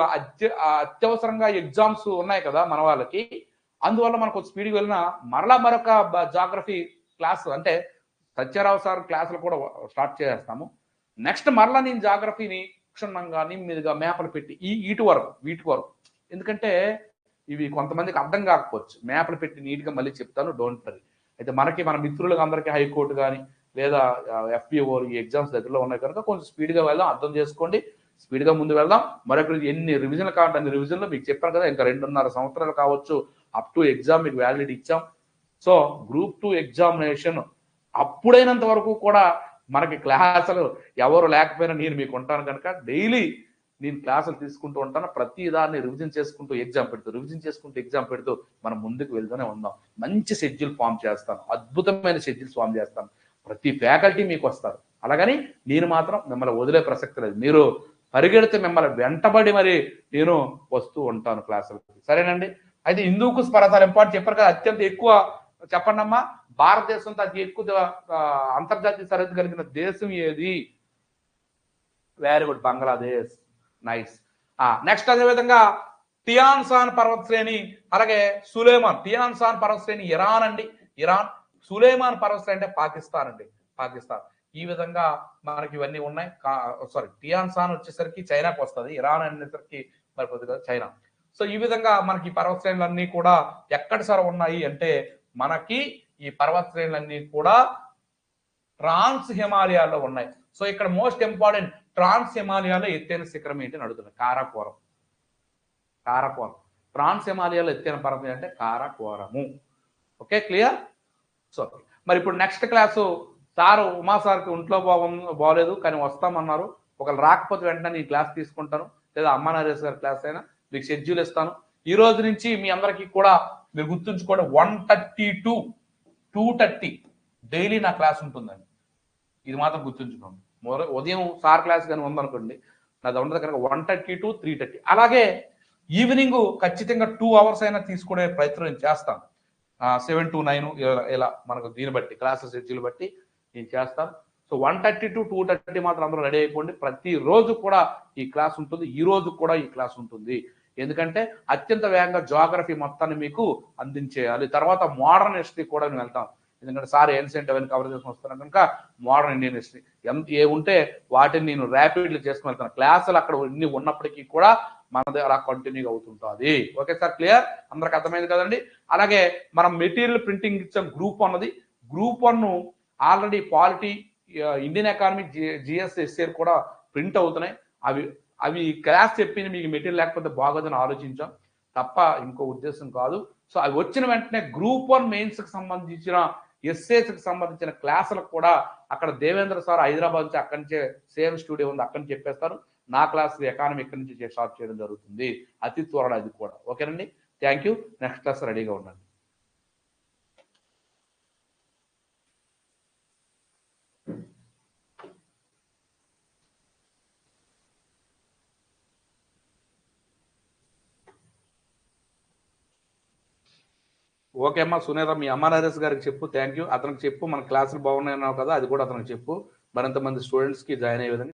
అత్యవసరంగా ఎగ్జామ్స్ ఉన్నాయి కదా మన వాళ్ళకి, అందువల్ల మనకు స్పీడ్కి వెళ్ళిన మరలా మరొక జాగ్రఫీ క్లాస్ అంటే సత్యారావు సార్ క్లాసులు కూడా స్టార్ట్ చేస్తాము. నెక్స్ట్ మరలా నేను జాగ్రఫీని క్షుణ్ణంగా మీదుగా మ్యాప్లు పెట్టి వీటి వరకు, ఎందుకంటే ఇవి కొంతమందికి అర్థం కాకపోవచ్చు, మ్యాప్లు పెట్టి నీట్గా మళ్ళీ చెప్తాను, డోంట్ వరీ. అయితే మన మిత్రులకు అందరికీ హైకోర్టు కానీ లేదా FPO ఈ ఎగ్జామ్స్ దగ్గరలో ఉన్నాయి కనుక కొంచెం స్పీడ్గా వెళ్దాం, అర్థం చేసుకోండి, స్పీడ్గా ముందు వెళ్దాం. మరొకటి ఎన్ని రివిజన్లు కావాలంటే అన్ని రివిజన్లు మీకు చెప్పాను కదా, ఇంకా 2.5 సంవత్సరాలు కావచ్చు అప్ టు ఎగ్జామ్ మీకు వ్యాలిడిటీ ఇచ్చాం. సో గ్రూప్ 2 ఎగ్జామినేషన్ అప్పుడైనంత వరకు కూడా మనకి క్లాసులు ఎవరు లేకపోయినా నేను మీకు ఉంటాను కనుక డైలీ నేను క్లాసులు తీసుకుంటూ ఉంటాను. ప్రతి దాన్ని రివిజన్ చేసుకుంటూ ఎగ్జామ్ పెడుతూ మనం ముందుకు వెళ్తూనే ఉందాం. మంచి షెడ్యూల్ ఫామ్ చేస్తాను, అద్భుతమైన షెడ్యూల్స్ ఫామ్ చేస్తాను. ప్రతి ఫ్యాకల్టీ మీకు వస్తారు, అలాగని నేను మాత్రం మిమ్మల్ని వదిలే ప్రసక్తి లేదు. మీరు పరిగెడితే మిమ్మల్ని వెంటబడి మరి నేను వస్తూ ఉంటాను క్లాసులకు, సరేనండి? అయితే హిందూకుస్ పర్వతాలు ఇంపార్టెంట్ చెప్పారు కదా, అత్యంత ఎక్కువ చెప్పండి అమ్మా. భారతదేశంతో అతి ఎక్కువ అంతర్జాతీయ సరిహద్దు కలిగిన దేశం ఏది? Very good, Bangladesh, nice. Next అదేవిధంగా టియాన్సాన్ పర్వత శ్రేణి, అలాగే సులేమాన్. టియాన్సాన్ పర్వత శ్రేణి ఇరాన్ అండి, ఇరాన్. సులేమాన్ పర్వత శ్రేణి అంటే పాకిస్తాన్ అండి, పాకిస్తాన్. ఈ విధంగా మనకి ఇవన్నీ ఉన్నాయి. టియాన్సాన్ వచ్చేసరికి చైనాకు వస్తుంది, ఇరాన్ అనేసరికి మరి కొద్దిగా చైనా. సో ఈ విధంగా మనకి పర్వత శ్రేణులన్నీ కూడా ఎక్కడ సార్ ఉన్నాయి అంటే మనకి ఈ పర్వత శ్రేణులన్నీ కూడా ట్రాన్స్ హిమాలయాల్లో ఉన్నాయి. సో ఇక్కడ మోస్ట్ ఇంపార్టెంట్, ట్రాన్స్ హిమాలయాలో ఎత్తైన శిఖరం ఏంటి అని అడుగుతుంది, కారాకోరం. ట్రాన్స్ హిమాలయాలో ఎత్తైన పర్వతం అంటే కారాకోరము. Okay, clear? సో మరి ఇప్పుడు నెక్స్ట్ క్లాసు సారు ఉమా సార్కి ఒంట్లో బాగోలేదు కానీ వస్తామన్నారు. ఒకవేళ రాకపోతే వెంటనే ఈ క్లాస్ తీసుకుంటాను, లేదా అమ్మా నరేష్ గారి క్లాస్ అయినా మీకు షెడ్యూల్ ఇస్తాను. ఈ రోజు నుంచి మీ అందరికీ కూడా మీరు గుర్తుంచుకోండి 1:30 to 2:30 డైలీ నా క్లాస్ ఉంటుందండి. ఇది మాత్రం గుర్తుంచుకోండి. ఉదయం సార్ క్లాస్ కానీ ఉందనుకోండి, నాది ఉండదు కనుక 1:30 to 3:30. అలాగే ఈవినింగ్ ఖచ్చితంగా 2 hours అయినా తీసుకునే ప్రయత్నం నేను చేస్తాను. 7 to 9 ఇలా మనకు దీన్ని బట్టి క్లాసెస్ షెడ్యూల్ బట్టి నేను చేస్తాను. సో 1:30 to 2:30 మాత్రం అందరూ రెడీ అయిపోండి. ప్రతిరోజు కూడా ఈ క్లాస్ ఉంటుంది. ఈ రోజు కూడా ఈ క్లాస్ ఉంటుంది. ఎందుకంటే అత్యంత వేగంగా జాగ్రఫీ మొత్తాన్ని మీకు అందించేయాలి. తర్వాత మోడర్న్ హిస్టరీ కూడా నేను వెళ్తాం. ఎందుకంటే సార్ ఏన్షియంట్ అవన్నీ కవర్ చేసుకుని వస్తున్నాను కనుక మోడర్న్ ఇండియన్ హిస్టరీ ఏ ఉంటే వాటిని నేను ర్యాపిడ్లీ చేసుకుని వెళ్తాను. క్లాసులు అక్కడ ఇన్ని ఉన్నప్పటికీ కూడా మనది అలా కంటిన్యూగా అవుతుంటుంది. Okay sir, clear? అందరికి అర్థమైంది కదండి. అలాగే మనం మెటీరియల్ ప్రింటింగ్ ఇచ్చాం. Group 1 group 1 already polity, Indian economy, GS, ఎస్ఏర్ కూడా ప్రింట్ అవుతున్నాయి. అవి క్లాస్ చెప్పింది మీకు మెటీరియల్ లేకపోతే బాగోదని ఆలోచించాం తప్ప ఇంకో ఉద్దేశం కాదు. సో అవి వచ్చిన వెంటనే గ్రూప్ 1 మెయిన్స్ కి సంబంధించిన, ఎస్ఏస్ కి సంబంధించిన క్లాసులకు కూడా అక్కడ దేవేంద్ర సార్ హైదరాబాద్ నుంచి అక్కడి నుంచే సేమ్ స్టూడియో ఉంది, అక్కడి నుంచి చెప్పేస్తారు. నా క్లాస్ ఎకానమీ ఇక్కడి నుంచి స్టార్ట్ చేయడం జరుగుతుంది అతి త్వరలో, అది కూడా. ఓకేనండి, థ్యాంక్ యూ. నెక్స్ట్ క్లాస్ రెడీగా ఉండండి. ఓకే అమ్మా సునీత, మీ అమ్మ నరేష్ గారికి చెప్పు, థ్యాంక్ యూ. అతనికి చెప్పు మన క్లాసులు బాగున్నాయి అన్నావు కదా, అది కూడా అతనికి చెప్పు. మరింత మంది స్టూడెంట్స్కి జాయిన్ అయ్యే విధంగా